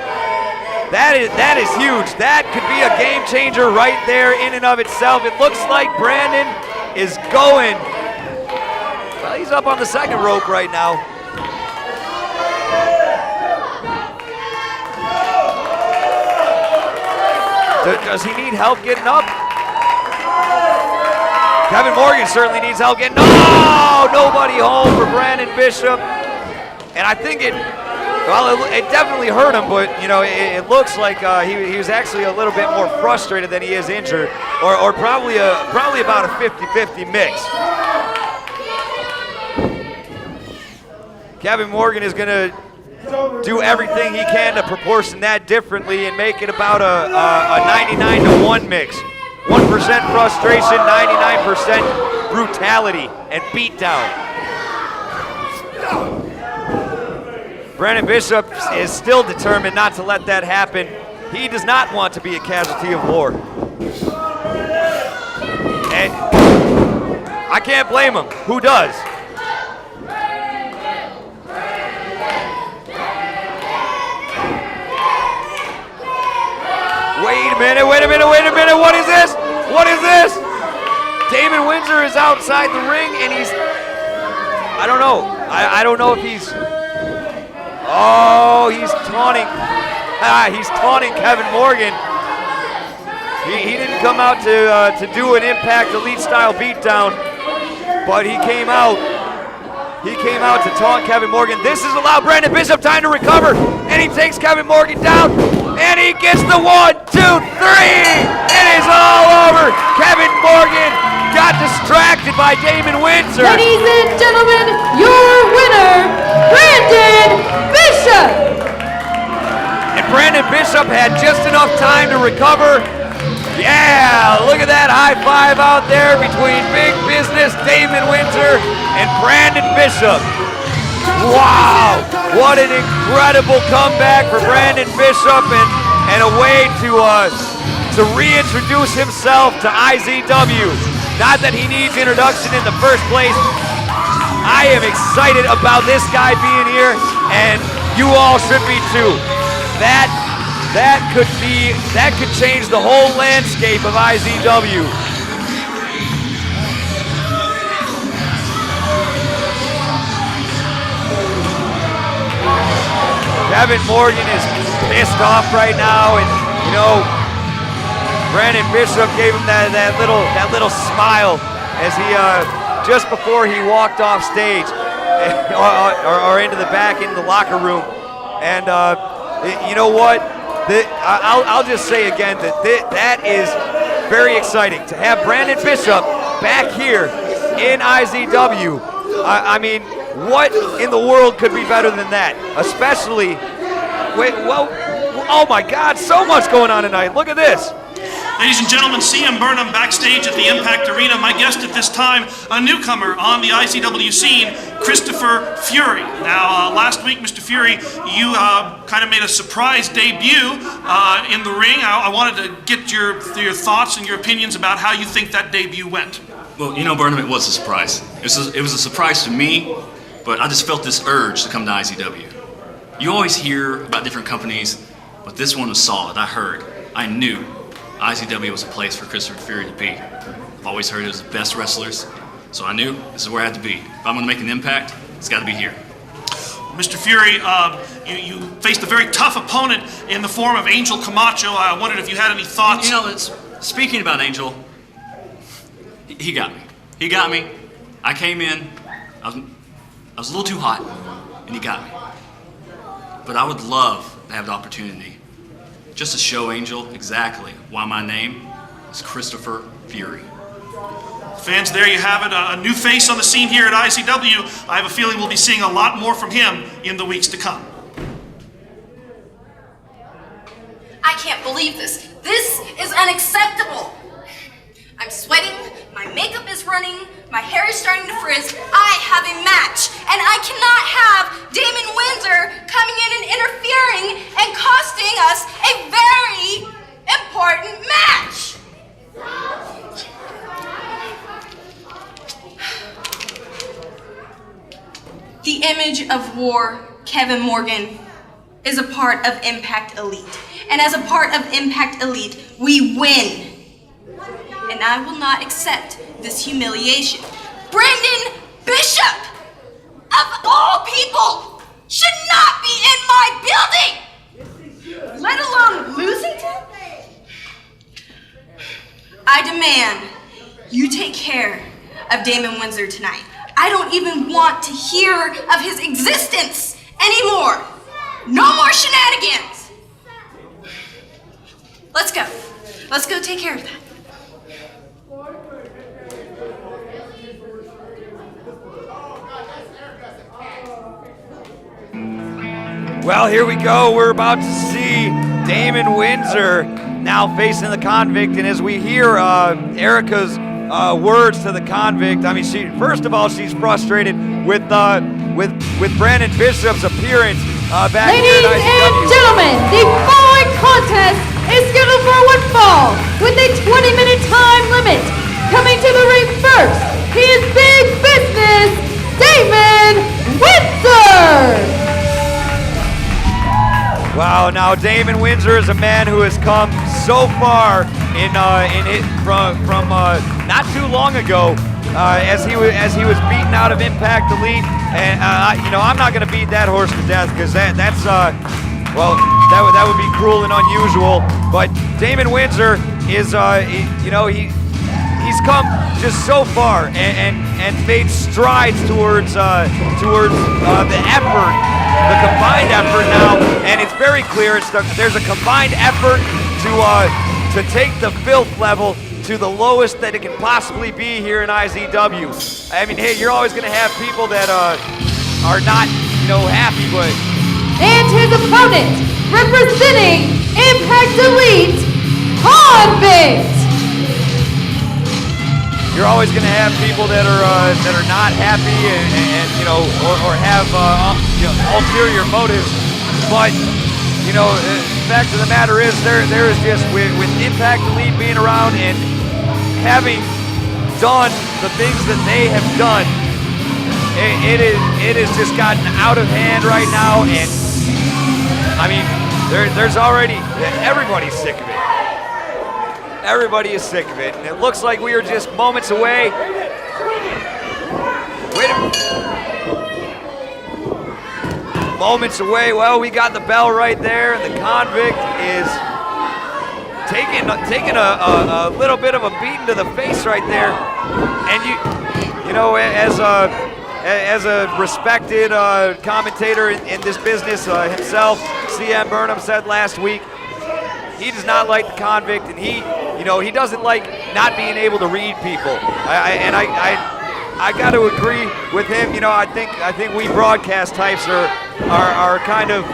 That is huge. That could be a game changer right there in and of itself. It looks like Brandon is going. Well, he's up on the second rope right now. Does he need help getting up? Kevin Morgan certainly needs help getting up. No! Nobody home for Brandon Bishop. And I think it definitely hurt him, but it looks like he was actually a little bit more frustrated than he is injured, or probably about a 50-50 mix. Kevin Morgan is going to do everything he can to proportion that differently and make it about a 99-1 mix. 1% frustration, 99% brutality and beatdown. Brandon Bishop is still determined not to let that happen. He does not want to be a casualty of war. And I can't blame him. Who does? Wait a minute, what is this? What is this? Damon Windsor is outside the ring, and he's, I don't know. I don't know if he's, oh, he's taunting. He's taunting Kevin Morgan. He didn't come out to do an Impact Elite style beatdown, but he came out to taunt Kevin Morgan. This has allowed Brandon Bishop time to recover, and he takes Kevin Morgan down, and he gets the 1, 2, 3. It is all over. Kevin Morgan got distracted by Damon Windsor. Ladies and gentlemen, your winner, Brandon Bishop. And Brandon Bishop had just enough time to recover Yeah, look at that high five out there between Big Business, Damon Windsor, and Brandon Bishop. Wow, what an incredible comeback for Brandon Bishop and a way to reintroduce himself to IZW. Not that he needs introduction in the first place. I am excited about this guy being here, and you all should be too. That could change the whole landscape of IZW. Kevin Morgan is pissed off right now, and you know, Brandon Bishop gave him that little smile as he just before he walked off stage or into the locker room. And you know what? I'll just say again that is very exciting to have Brandon Bishop back here in IZW. I mean, what in the world could be better than that? Especially, oh my God, so much going on tonight. Look at this. Ladies and gentlemen, CM Burnham backstage at the Impact Arena. My guest at this time, a newcomer on the IZW scene, Christopher Fury. Now, last week, Mr. Fury, you kind of made a surprise debut in the ring. I wanted to get your thoughts and your opinions about how you think that debut went. Well, you know, Burnham, it was a surprise. It was a surprise to me, but I just felt this urge to come to IZW. You always hear about different companies, but this one was solid. I knew IZW was a place for Christopher Fury to be. I've always heard it was the best wrestlers, so I knew this is where I had to be. If I'm going to make an impact, it's got to be here. Mr. Fury, you faced a very tough opponent in the form of Angel Camacho. I wondered if you had any thoughts. You know, speaking about Angel, he got me. He got me. I came in, I was a little too hot, and he got me. But I would love to have the opportunity just to show Angel exactly why my name is Christopher Fury. Fans, there you have it, a new face on the scene here at IZW. I have a feeling we'll be seeing a lot more from him in the weeks to come. I can't believe this. This is unacceptable. I'm sweating, my makeup is running, my hair is starting to frizz. I have a match, and I cannot have Damon Windsor coming in and interfering and costing us a very important match. The image of war, Kevin Morgan, is a part of Impact Elite. And as a part of Impact Elite, we win. And I will not accept this humiliation. Brandon Bishop, of all people, should not be in my building, let alone losing to him. I demand you take care of Damon Windsor tonight. I don't even want to hear of his existence anymore. No more shenanigans. Let's go. Let's go take care of that. Well, here we go. We're about to see Damon Windsor now facing the Convict, and as we hear Erica's words to the Convict, I mean, first of all, she's frustrated with Brandon Bishop's appearance back here at IZW. Ladies and gentlemen, the following contest is scheduled for one fall with a 20-minute time limit. Coming to the ring first, he is Big Business, Damon Windsor. Wow, now Damon Windsor is a man who has come so far from not too long ago as he was beaten out of Impact Elite, and you know, I'm not going to beat that horse to death because that's well, that would be cruel and unusual. But Damon Windsor is you know, he's come just so far and made strides towards the effort. The combined effort now, and it's very clear there's a combined effort to take the filth level to the lowest that it can possibly be here in IZW. I mean, hey, you're always going to have people that are not, you know, happy, but... And his opponent, representing Impact Elite, Convict. You're always going to have people that are not happy and you know, or have ulterior motives. But you know, the fact of the matter is, there is just with Impact Elite being around and having done the things that they have done, it has just gotten out of hand right now. And I mean, there's already everybody's sick of it. Everybody is sick of it, and it looks like we are just moments away. Moments away. Well, we got the bell right there, and the Convict is taking a little bit of a beating to the face right there. And you know, as a respected commentator in this business himself, CM Burnham said last week, he does not like the Convict, and he doesn't like not being able to read people. I got to agree with him. You know, I think we broadcast types are kind of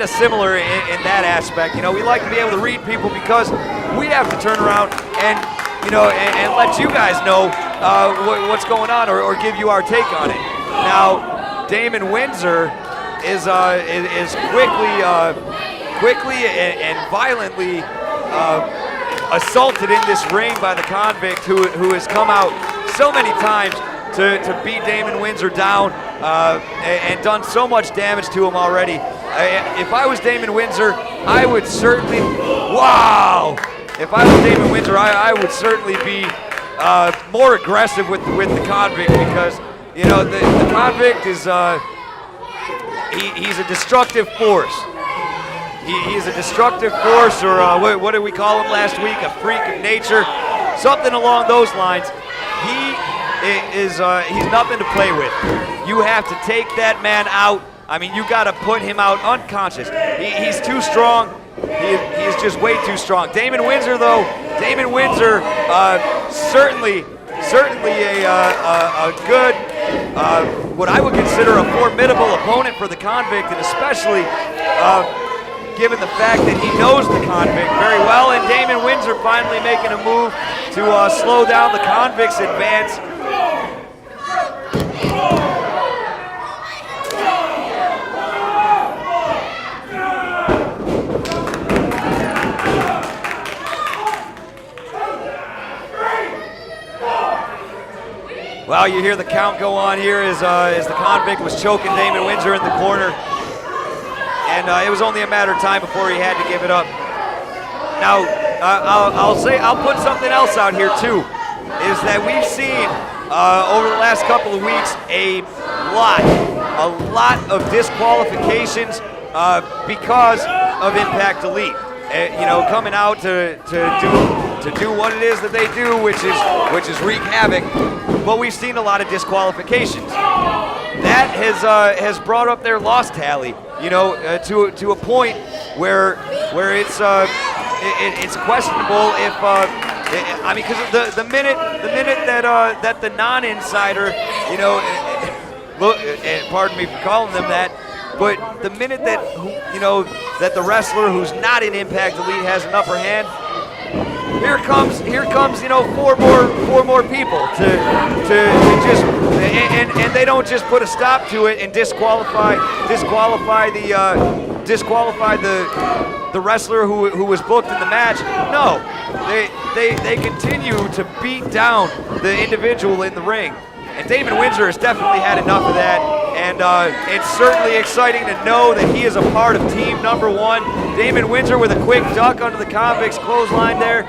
similar in that aspect. You know, we like to be able to read people because we have to turn around and let you guys know what's going on or give you our take on it. Now, Damon Windsor is quickly and violently assaulted in this ring by the Convict, who has come out so many times to beat Damon Windsor down and done so much damage to him already. If I was Damon Windsor, I would certainly, wow! If I was Damon Windsor, I would certainly be more aggressive with the Convict, because you know the Convict is he's a destructive force. He's a destructive force, or what did we call him last week? A freak of nature, something along those lines. He's nothing to play with. You have to take that man out. I mean, you got to put him out unconscious. He's too strong. He is just way too strong. Damon Windsor, though, certainly a good, what I would consider a formidable opponent for the Convict, and especially given the fact that he knows the Convict very well, and Damon Windsor finally making a move to slow down the Convict's advance. Well, you hear the count go on here as the Convict was choking Damon Windsor in the corner. And it was only a matter of time before he had to give it up. Now, I'll put something else out here too, is that we've seen over the last couple of weeks a lot of disqualifications because of Impact Elite. You know, coming out to do what it is that they do, which is wreak havoc. But we've seen a lot of disqualifications. That has brought up their loss tally, you know, to a point where it's questionable if I mean, because the minute that the non-insider, you know, look, and pardon me for calling them that, but the minute that that the wrestler who's not in Impact Elite has an upper hand, here comes four more people to just and they don't just put a stop to it and disqualify the wrestler who was booked in the match. No, they continue to beat down the individual in the ring. And Damon Windsor has definitely had enough of that, and it's certainly exciting to know that he is a part of team number one. Damon Windsor with a quick duck under the Convict's clothesline there.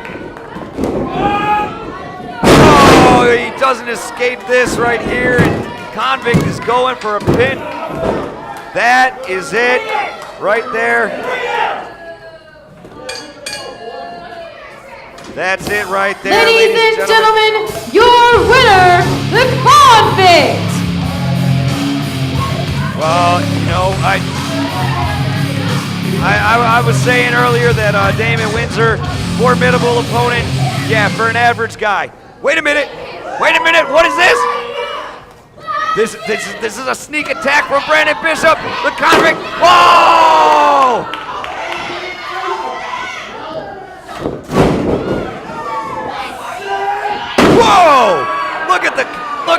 Oh, he doesn't escape this right here, and Convict is going for a pin. That is it right there. That's it right there, ladies and gentlemen, your winner, the Convict. Well, you know, I was saying earlier that Damon Windsor, formidable opponent, yeah, for an average guy. Wait a minute, what is this? This is a sneak attack from Brandon Bishop, the Convict. Whoa!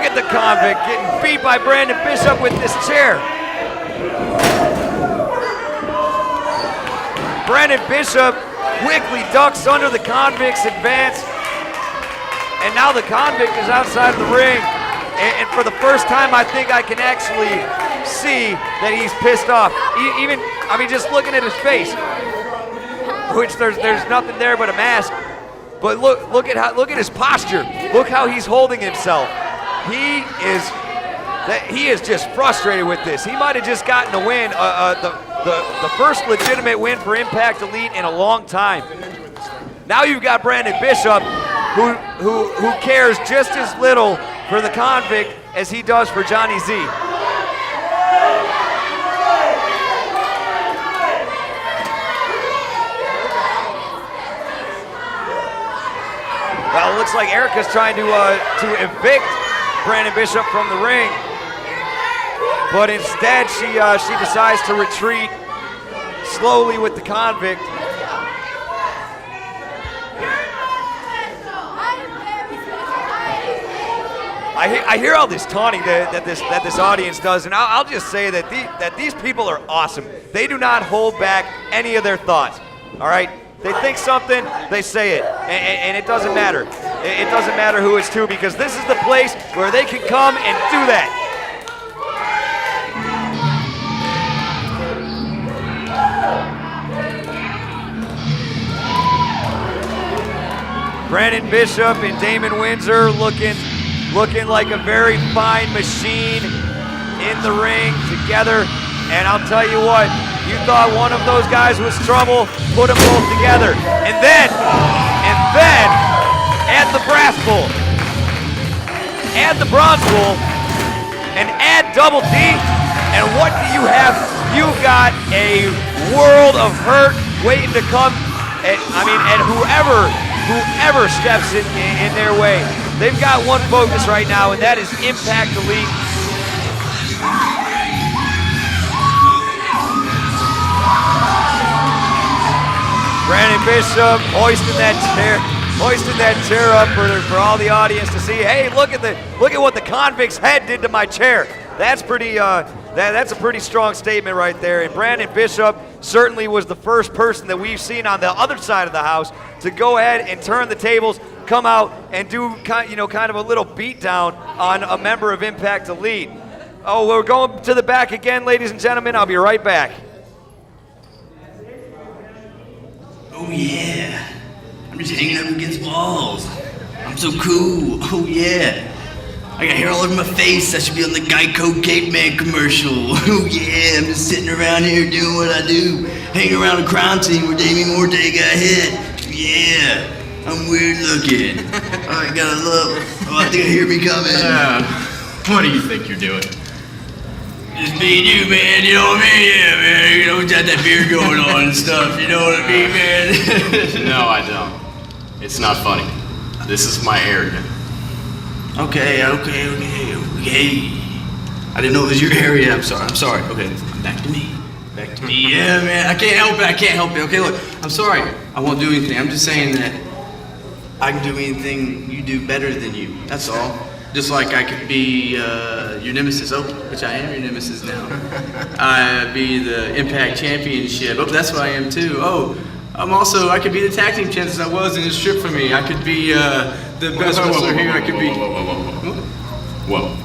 Look at the Convict getting beat by Brandon Bishop with this chair. Brandon Bishop quickly ducks under the Convict's advance. And now the Convict is outside of the ring. And for the first time, I think I can actually see that he's pissed off. Just looking at his face, which there's nothing there but a mask. But look at his posture. Look how he's holding himself. He is just frustrated with this. He might have just gotten a win, the first legitimate win for Impact Elite in a long time. Now you've got Brandon Bishop, who cares just as little for the Convict as he does for Johnny Z. Well, it looks like Erica's trying to evict Brandon Bishop from the ring, but instead she decides to retreat slowly with the Convict. I hear all this taunting that this audience does, and I'll just say that these people are awesome. They do not hold back any of their thoughts. All right, they think something, they say it, and it doesn't matter. It doesn't matter who it's to, because this is the place where they can come and do that. Brandon Bishop and Damon Windsor looking like a very fine machine in the ring together. And I'll tell you what, you thought one of those guys was trouble, put them both together. And then add the brass bull, add the bronze bull, and add Double D. And what do you have? You've got a world of hurt waiting to come. And whoever steps in their way. They've got one focus right now, and that is Impact Elite. Brandon Bishop hoisting that chair up for all the audience to see. Hey, look at what the Convict's head did to my chair. That's pretty. That's a pretty strong statement right there. And Brandon Bishop certainly was the first person that we've seen on the other side of the house to go ahead and turn the tables, come out and do kind of a little beatdown on a member of Impact Elite. Oh, we're going to the back again, ladies and gentlemen. I'll be right back. Oh yeah, I'm just hanging up against walls. I'm so cool. Oh yeah. I got hair all over my face. I should be on the Geico Caveman commercial. Oh yeah, I'm just sitting around here doing what I do. Hanging around a crime scene where Damien Morte got hit. Yeah, I'm weird looking. I think I hear me coming. What do you think you're doing? Just me and you, man, you know what I mean? Yeah, man, you know, we got that beard going on and stuff, you know what I mean, man? No, I don't. It's not funny. This is my area. Okay. I didn't know it was your area. I'm sorry. Okay, back to me. Yeah, man, I can't help it. Okay, look, I'm sorry. I won't do anything. I'm just saying that I can do anything you do better than you. That's all. Just like I could be your nemesis, which I am your nemesis now. I'd be the Impact Championship. Oh, that's what I am too. Oh, I could be the tag team champ as I was in this trip for me. I could be the best wrestler here. I could be. Whoa.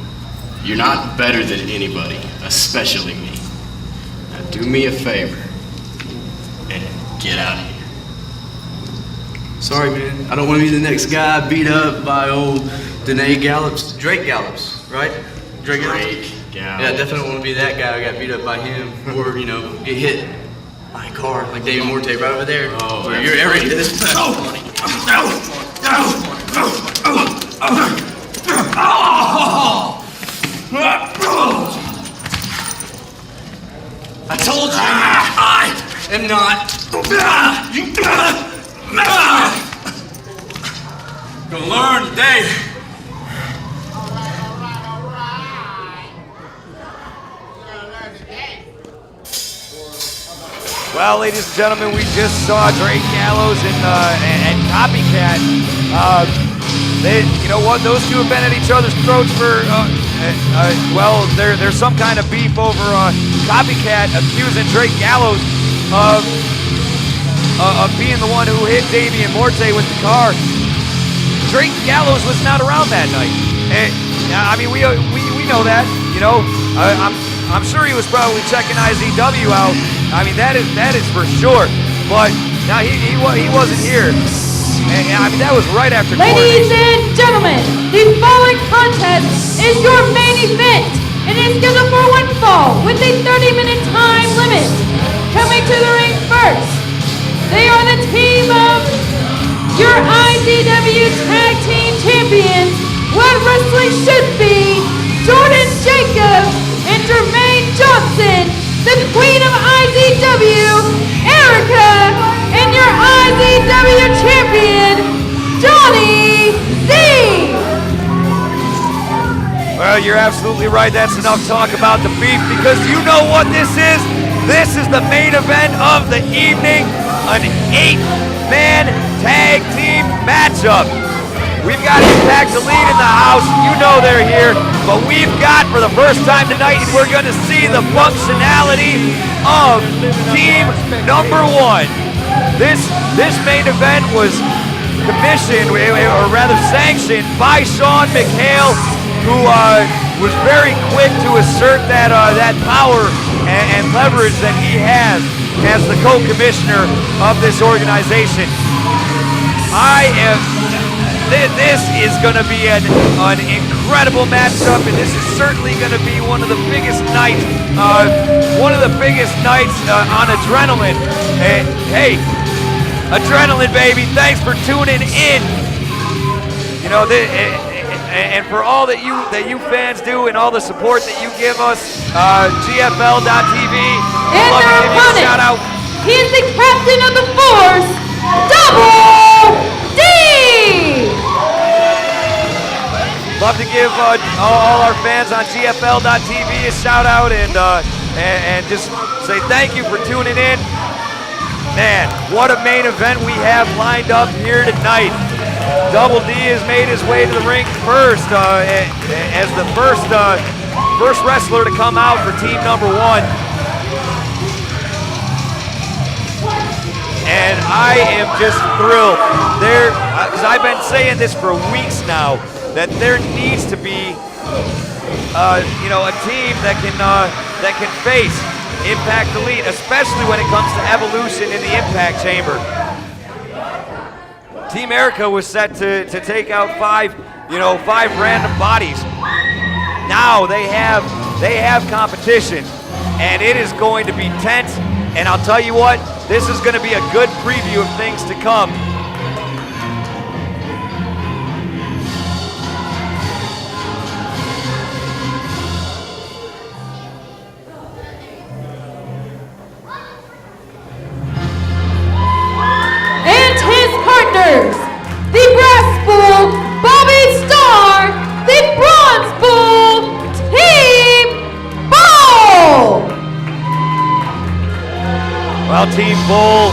You're not better than anybody, especially me. Now do me a favor and get out of here. Sorry, man. I don't want to be the next guy beat up by old Drake Gallops, right? Drake Gallops. Yeah, I definitely don't want to be that guy who got beat up by him, or get hit by a car like David Morte right over there. Oh, you're every this. I told you, I am not. Gonna learn today. Well, ladies and gentlemen, we just saw Drake Gallows and Copycat. you know what? Those two have been at each other's throats for, well, there's some kind of beef over Copycat accusing Drake Gallows of being the one who hit Damian Morte with the car. Drake Gallows was not around that night. And, I mean, we know that. You know, I'm sure he was probably checking IZW out. I mean, that is for sure. But now he wasn't here. And, I mean, that was right after. Ladies and gentlemen, the following contest is your main event. It is scheduled for one fall with a 30-minute time limit. Coming to the ring first, they are the team of your IZW Tag Team Champions, what wrestling should be, Jordan Jacobs and Jermaine Johnson, the Queen of IZW, Erica, and your IZW Champion, Johnny Z. Well, you're absolutely right. That's enough talk about the beef because you know what this is. This is the main event of the evening, an 8-man tag team matchup. We've got Impact Elite in the house. You know they're here, but we've got for the first time tonight, we're going to see the functionality of team number 1. This main event was commissioned, or rather sanctioned, by Sean McHale, who was very quick to assert that power and leverage that he has as the co-commissioner of this organization. This is going to be an incredible matchup, and this is certainly going to be one of the biggest nights, on Adrenaline. Hey, Adrenaline, baby, thanks for tuning in. You know, and for all that you fans do and all the support that you give us, GFL.TV. And their opponent, shout out. He is the captain of the Force, Double D. Love to give all our fans on GFL.TV a shout out and just say thank you for tuning in. Man, what a main event we have lined up here tonight. Double D has made his way to the ring first as the first wrestler to come out for team number 1. And I am just thrilled. Because I've been saying this for weeks now, that there needs to be, a team that can face Impact Elite, especially when it comes to Evolution in the Impact Chamber. Team Erica was set to take out 5 random bodies. Now they have competition, and it is going to be tense. And I'll tell you what, this is going to be a good preview of things to come. And his partners, the Brass Bull, Bobby Starr, the Bronze Bull, Team Bull. Well, Team Bull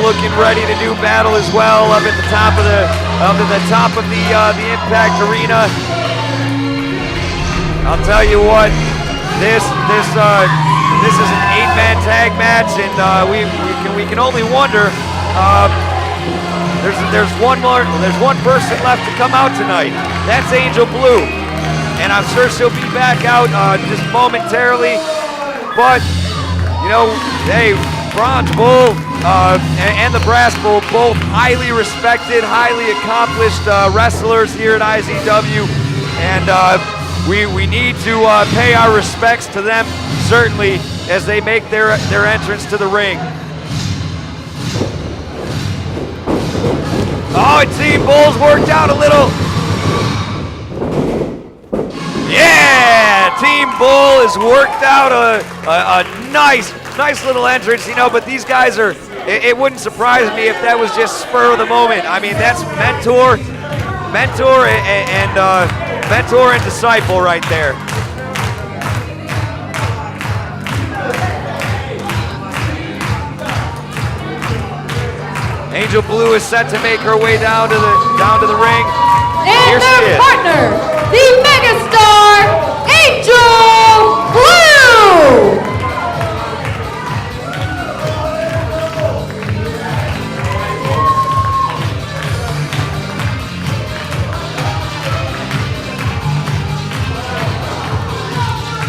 looking ready to do battle as well up at the top of the Impact Arena. I'll tell you what, this is an 8-man tag match, and we can only wonder. There's one person left to come out tonight. That's Angel Blue, and I'm sure she'll be back out just momentarily. But you know, hey, Bronze Bull and the Brass Bull, both highly respected, highly accomplished wrestlers here at IZW, and we need to pay our respects to them, certainly, as they make their entrance to the ring. Oh, and Team Bull's worked out a little. Yeah, Team Bull has worked out a nice little entrance, you know, but these guys are, it wouldn't surprise me if that was just spur of the moment. I mean, that's mentor and disciple right there. Angel Blue is set to make her way down to the ring. And Here their she is. partner, the megastar, Angel Blue.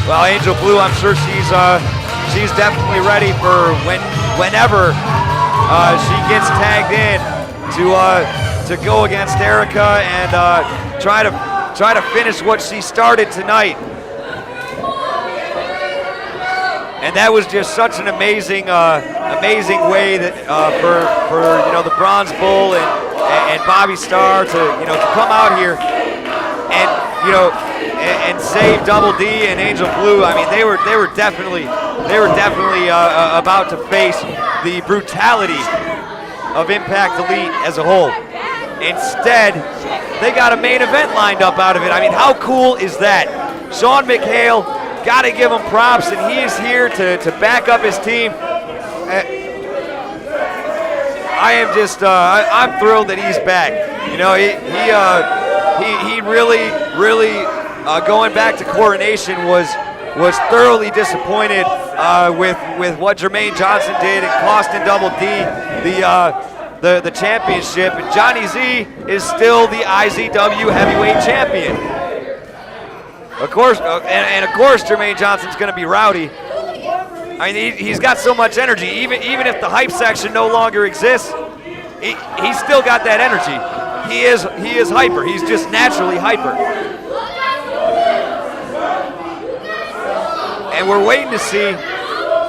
Well, Angel Blue, I'm sure she's definitely ready for whenever she gets tagged in to go against Erica and try to finish what she started tonight. And that was just such an amazing way that for the Bronze Bull and Bobby Starr to come out here and save Double D and Angel Blue. I mean, they were definitely about to face the brutality of Impact Elite as a whole. Instead, they got a main event lined up out of it. I mean, how cool is that? Sean McHale, got to give him props, and he is here to back up his team. I am just, I'm thrilled that he's back. You know, he really going back to Coronation was thoroughly disappointed with what Jermaine Johnson did and costing Double D the championship. And Johnny Z is still the IZW heavyweight champion. Of course, and of course Jermaine Johnson's going to be rowdy. I mean, he's got so much energy. Even if the hype section no longer exists, he's still got that energy. He is hyper. He's just naturally hyper. And we're waiting to see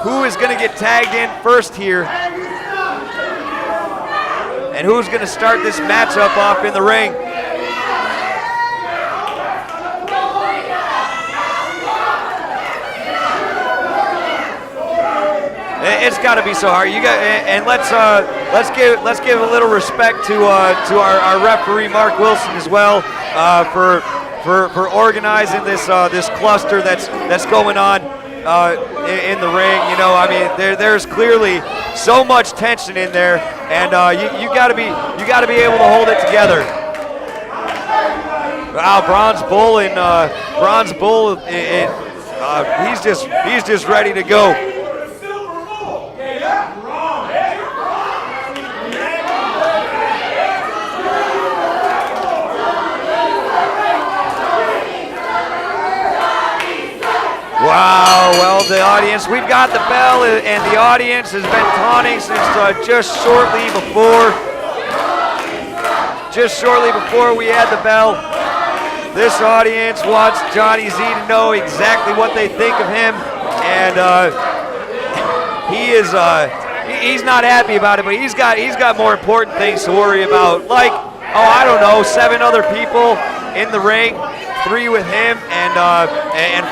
who is going to get tagged in first here and who's going to start this matchup off in the ring. It's got to be so hard. And let's give a little respect to our referee Mark Wilson as well for organizing this cluster that's going on in the ring. You know, I mean, there's clearly so much tension in there, and you got to be able to hold it together. Wow, Bronze Bull, he's just ready to go. Wow, well, the audience, we've got the bell, and the audience has been taunting since just shortly before we had the bell. This audience wants Johnny Z to know exactly what they think of him, and he's not happy about it, but he's got more important things to worry about, like, I don't know, 7 other people in the ring, 3 with him and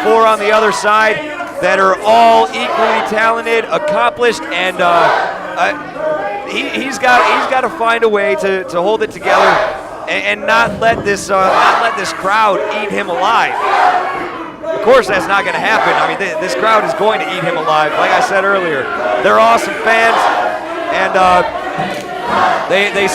4 on the other side that are all equally talented, accomplished, and he's got to find a way to hold it together and not let this crowd eat him alive. Of course, that's not going to happen. I mean, this crowd is going to eat him alive. Like I said earlier, they're awesome fans, and they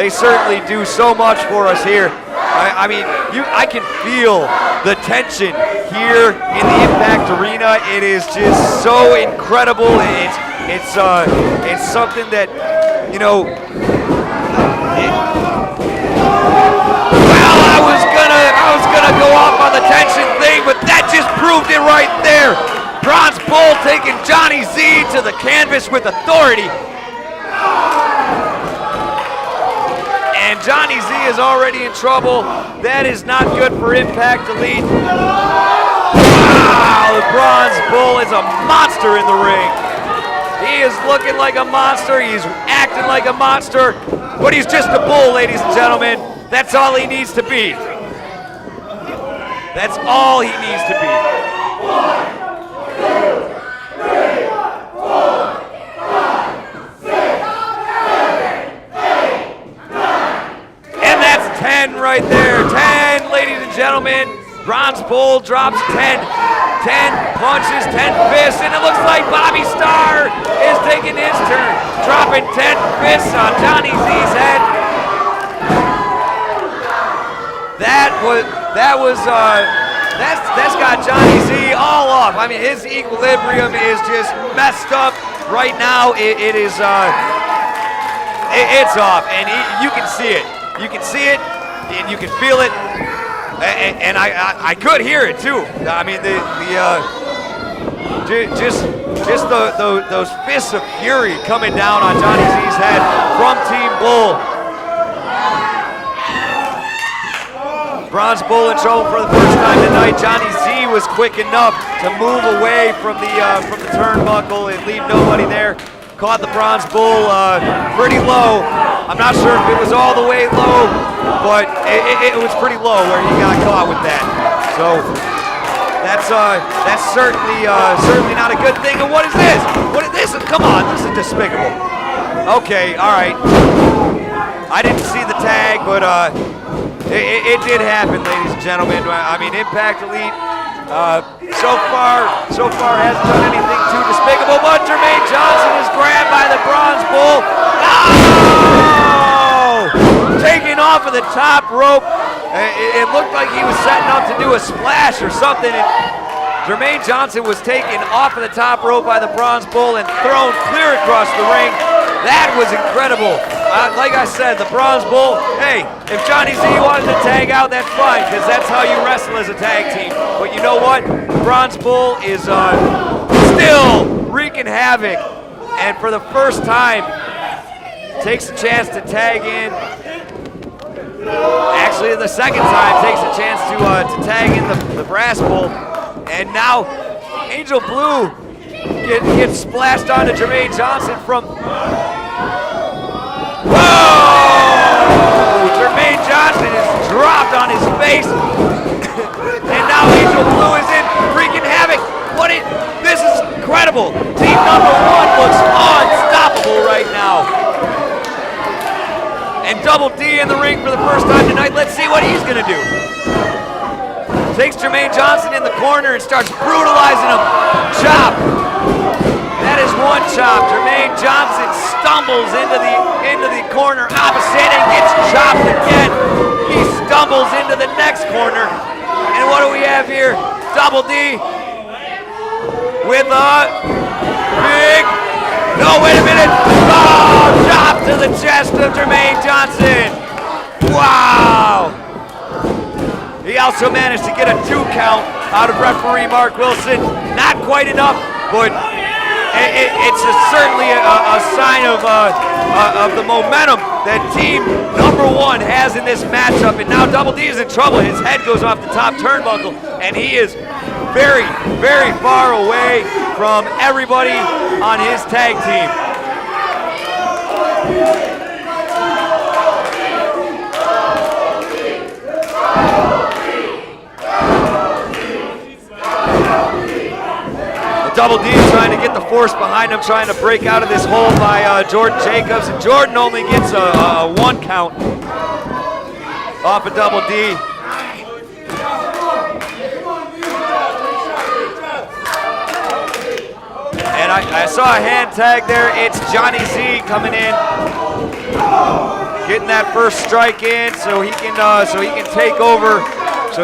certainly do so much for us here. I mean, I can feel the tension here in the Impact Arena. It is just so incredible. It's something that, you know. Well, I was gonna go off on the tension thing, but that just proved it right there. Bronze Bull taking Johnny Z to the canvas with authority. And Johnny Z is already in trouble. That is not good for Impact Elite. Wow, the Bronze Bull is a monster in the ring. He is looking like a monster. He's acting like a monster. But he's just a bull, ladies and gentlemen. That's all he needs to be. That's all he needs to be. 10 right there. 10, ladies and gentlemen. Bronze Bull drops 10 punches, 10 fists, and it looks like Bobby Starr is taking his turn, dropping 10 fists on Johnny Z's head. That's got Johnny Z all off. I mean, his equilibrium is just messed up right now. It's off, and you can see it. You can see it, and you can feel it, and I could hear it too. I mean, those fists of fury coming down on Johnny Z's head from Team Bull. Bronze Bull in trouble for the first time tonight. Johnny Z was quick enough to move away from the turnbuckle and leave nobody there. Caught the Bronze Bull pretty low. I'm not sure if it was all the way low, but it was pretty low where he got caught with that. So that's certainly not a good thing. And what is this? What is this? Come on, this is despicable. Okay, all right. I didn't see the tag, but it did happen, ladies and gentlemen. I mean, Impact Elite so far hasn't done anything too despicable, but Jermaine Johnson is grabbed by the Bronze Bull. Oh! Taken off of the top rope. It looked like he was setting up to do a splash or something. And Jermaine Johnson was taken off of the top rope by the Bronze Bull and thrown clear across the ring. That was incredible. Like I said, the Bronze Bull, hey, if Johnny Z wanted to tag out, that's fine, because that's how you wrestle as a tag team. But you know what? Bronze Bull is still wreaking havoc, and for the first time, takes a chance to tag in. Actually, the second time, takes a chance to tag in the Brass Bull. And now, Angel Blue gets splashed onto Jermaine Johnson from... Whoa! Jermaine Johnson is dropped on his face. And now Angel Blue is in, wreaking havoc. This is incredible. Team number 1 looks unstoppable right now. And Double D in the ring for the first time tonight. Let's see what he's gonna do. Takes Jermaine Johnson in the corner and starts brutalizing him. Chop. That is one chop. Jermaine Johnson stumbles into the corner opposite and gets chopped again. He stumbles into the next corner. And what do we have here? Double D with a big... No, wait a minute. Oh, chop to the chest of Jermaine Johnson. Wow. He also managed to get a 2 count out of referee Mark Wilson. Not quite enough, but it's certainly a sign of the momentum that team number 1 has in this matchup. And now Double D is in trouble. His head goes off the top turnbuckle, and he is very, very far away from everybody on his tag team. Double D is trying to get the force behind him, trying to break out of this hole by Jordan Jacobs, and Jordan only gets a 1 count off of Double D. And I saw a hand tag there. It's Johnny Z coming in, getting that first strike in, so he can take over. He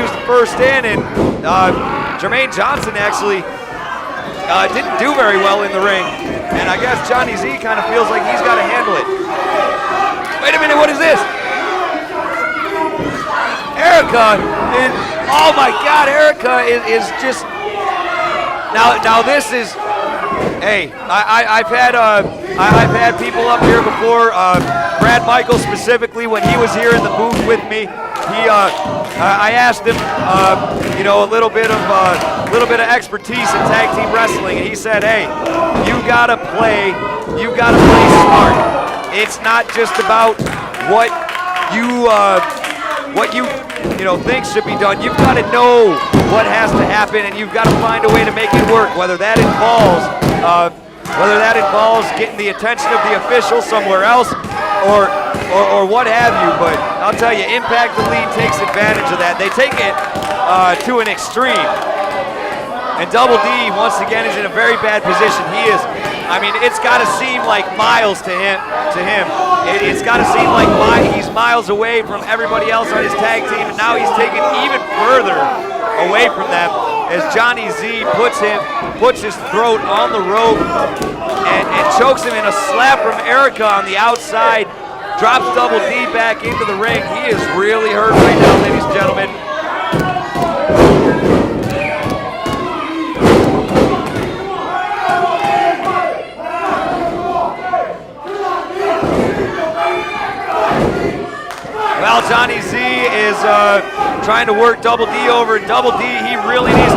was the first in, and Jermaine Johnson actually didn't do very well in the ring. And I guess Johnny Z kind of feels like he's got to handle it. Wait a minute, what is this? Erica is, oh my God, Erica is just, now this is, hey, I've had people up here before, Brad Michaels specifically, when he was here in the booth with me, I asked him, a little bit of expertise in tag team wrestling, and he said, "Hey, you gotta play smart. It's not just about what you think should be done. You've got to know what has to happen, and you've got to find a way to make it work. Whether that involves getting the attention of the official somewhere else, or what have you. But I'll tell you, Impact Elite takes advantage of that. They take it to an extreme. And Double D, once again, is in a very bad position. He is, it's got to seem like miles to him it's got to seem like he's miles away from everybody else on his tag team, and now he's taken even further away from them as Johnny Z puts his throat on the rope and chokes him in a slap from Erica on the outside, drops Double D back into the ring. He is really hurt right now, ladies and gentlemen. Well, Johnny Z is trying to work Double D over. Double D, he really needs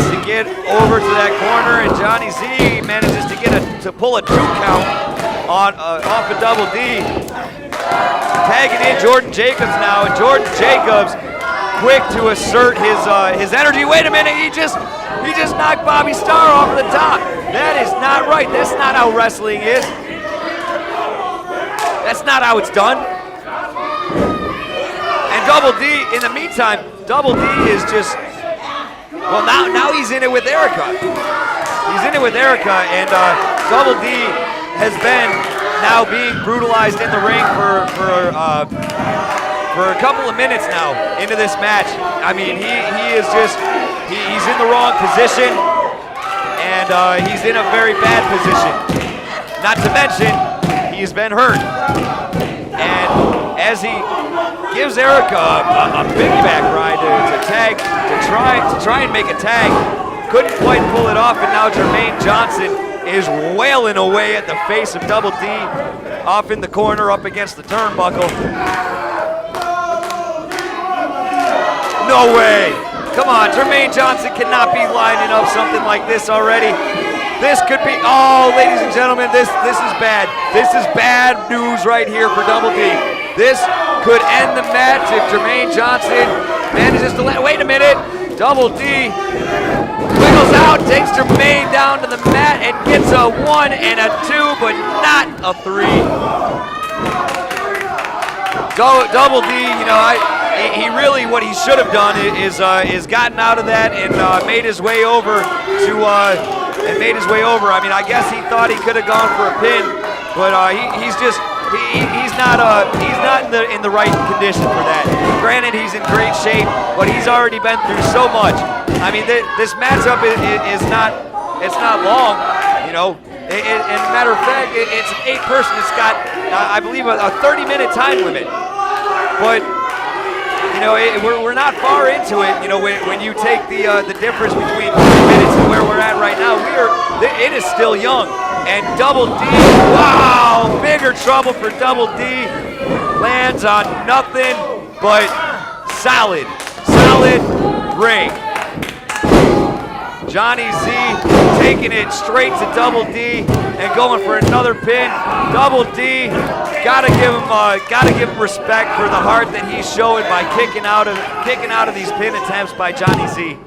to get over to that corner, and Johnny Z manages to pull a 2 count off of Double D. Tagging in Jordan Jacobs now, and Jordan Jacobs quick to assert his energy. Wait a minute, he just knocked Bobby Starr off the top. That is not right. That's not how wrestling is. That's not how it's done. And Double D, in the meantime, Double D is just, well, now he's in it with Erica. He's in it with Erica, and Double D has been now being brutalized in the ring for a couple of minutes now into this match. I mean, he is just, he's in the wrong position, and he's in a very bad position. Not to mention, he's been hurt. And as he gives Erica a piggyback ride to try and make a tag, couldn't quite pull it off, and now Jermaine Johnson is wailing away at the face of Double D off in the corner up against the turnbuckle. No way! Come on, Jermaine Johnson cannot be lining up something like this already. This could be, oh, ladies and gentlemen, this is bad. This is bad news right here for Double D. This could end the match if Jermaine Johnson manages to wait a minute. Double D wiggles out, takes Jermaine down to the mat and gets a 1 and a 2, but not a 3. Double D, you know, he really, what he should have done is gotten out of that and made his way over to, I mean, I guess he thought he could have gone for a pin, but he's not in the right condition for that. Granted, he's in great shape, but he's already been through so much. I mean, this matchup is not long, you know. And matter of fact, it's an 8-person. It's got, I believe, a 30-minute time limit. But you know, we're not far into it. You know, when you take the difference between 30 minutes and where we're at right now, it is still young. And Double D, wow, bigger trouble for Double D. Lands on nothing but solid ring. Johnny Z taking it straight to Double D and going for another pin. Double D, gotta give him respect for the heart that he's showing by kicking out of these pin attempts by Johnny Z.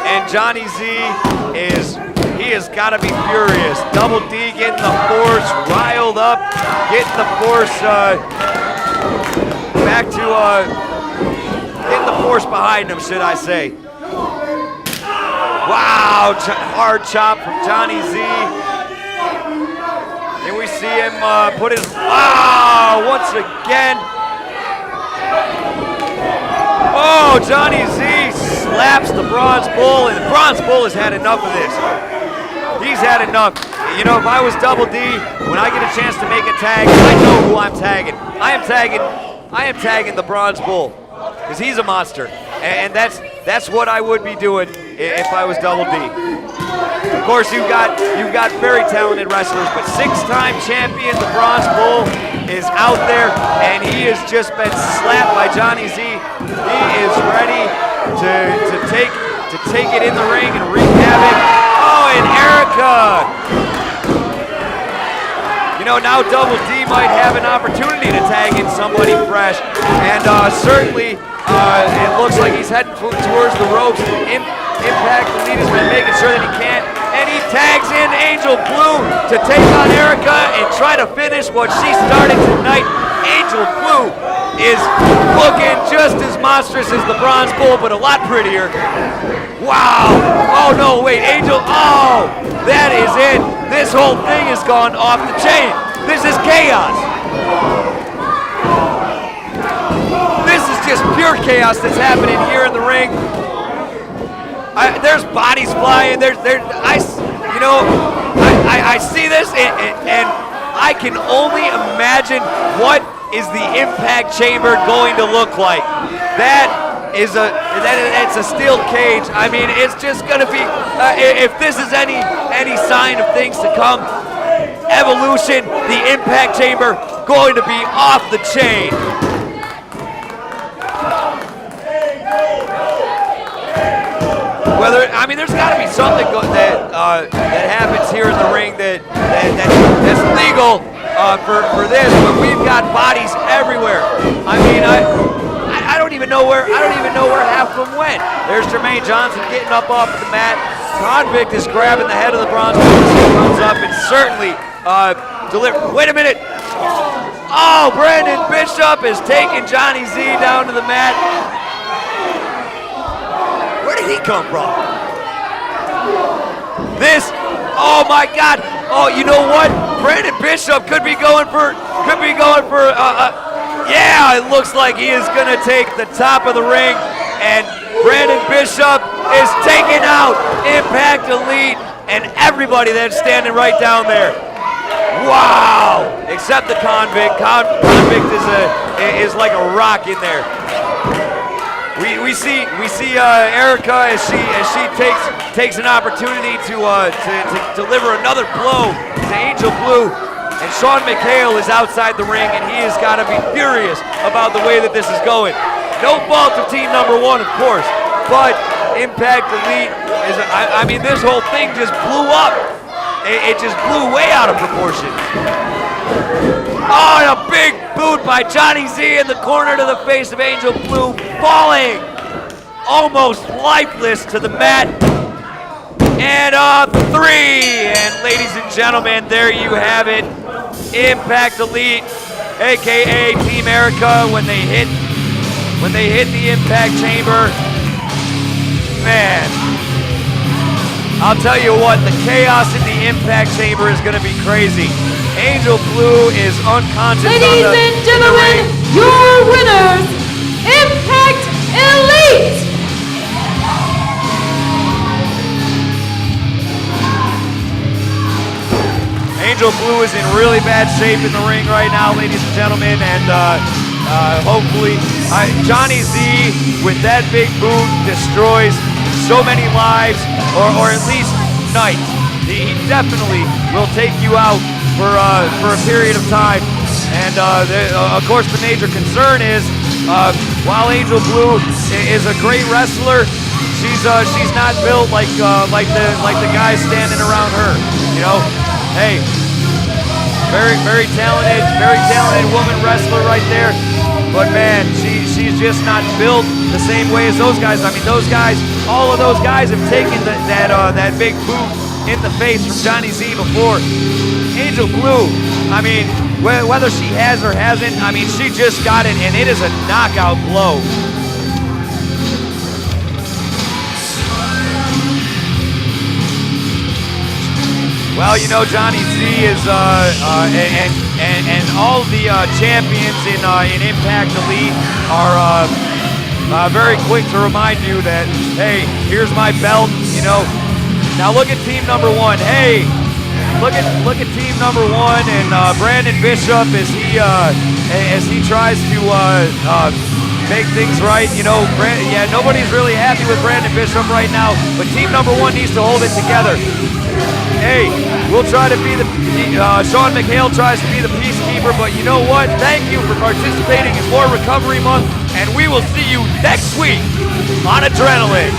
And Johnny Z has got to be furious. Double D getting the force riled up, getting the force back to. Getting the force behind him, should I say. Wow, hard chop from Johnny Z. Here we see him put his, wow, once again. Oh, Johnny Z slaps the Bronze Bull, and the Bronze Bull has had enough of this. He's had enough. You know, if I was Double D, when I get a chance to make a tag, I know who I'm tagging. I am tagging the Bronze Bull, because he's a monster, and that's what I would be doing if I was Double D. Of course, you've got very talented wrestlers, but 6-time champion, the Bronze Bull, is out there, and he has just been slapped by Johnny Z. He is ready to take it in the ring and wreak havoc. Oh, and Erica. You know, now Double D might have an opportunity to tag in somebody fresh, and certainly it looks like he's heading towards the ropes. Impact Elite has been making sure that he can't, and he tags in Angel Blue to take on Erica and try to finish what she started tonight. Angel Blue is looking just as monstrous as the Bronze Bull, but a lot prettier. Wow. Oh, no, wait. Angel. Oh, that is it. This whole thing has gone off the chain. This is chaos. This is just pure chaos that's happening here in the ring. There's bodies flying. I see this, and I can only imagine what is the impact chamber going to look like. It's a steel cage. I mean, it's just going to be, if this is any sign of things to come, Evolution, the impact chamber, going to be off the chain. There's got to be something that happens here in the ring that's legal for this, but we've got bodies everywhere. I don't even know where half of them went. There's Jermaine Johnson getting up off the mat. Convict is grabbing the head of the bronze he comes up and certainly wait a minute. Oh, Brandon Bishop is taking Johnny Z down to the mat. Where did he come from? Oh my God. Oh, you know what? Brandon Bishop could be going for, yeah, it looks like he is going to take the top of the ring, and Brandon Bishop is taking out Impact Elite and everybody that's standing right down there. Wow! Except the Convict. Convict is like a rock in there. We see Erica as she takes an opportunity to deliver another blow to Angel Blue, and Sean McHale is outside the ring, and he has got to be furious about the way that this is going. No fault of team number one, of course, but Impact Elite is. This whole thing just blew up. It just blew way out of proportion. Oh, and a big boot by Johnny Z in the corner to the face of Angel Blue, falling almost lifeless to the mat. And a 3. And ladies and gentlemen, there you have it. Impact Elite, aka Team Erica, when they hit the Impact Chamber, man, I'll tell you what, the chaos in the Impact Chamber is going to be crazy. Angel Blue is unconscious. Ladies and gentlemen, your winners, Impact Elite! Angel Blue is in really bad shape in the ring right now, ladies and gentlemen, and hopefully Johnny Z with that big boot destroys so many lives, or at least nights. He definitely will take you out for a period of time, and of course the major concern is while Angel Blue is a great wrestler, she's not built like the guys standing around her. You know, hey, very talented woman wrestler right there. But man, she's just not built the same way as those guys. Those guys, all of those guys have taken that big boot in the face from Johnny Z before. Angel Blue, whether she has or hasn't, she just got it, and it is a knockout blow. Well, you know, Johnny Z is, and all the champions in Impact Elite are very quick to remind you that, hey, here's my belt, you know. Now look at team number one. Hey, look at team number one, and Brandon Bishop as he tries to make things right. You know, nobody's really happy with Brandon Bishop right now, but team number one needs to hold it together. Hey, we'll try to be Sean McHale tries to be the peacekeeper, but you know what? Thank you for participating in More Recovery Month, and we will see you next week on Adrenaline.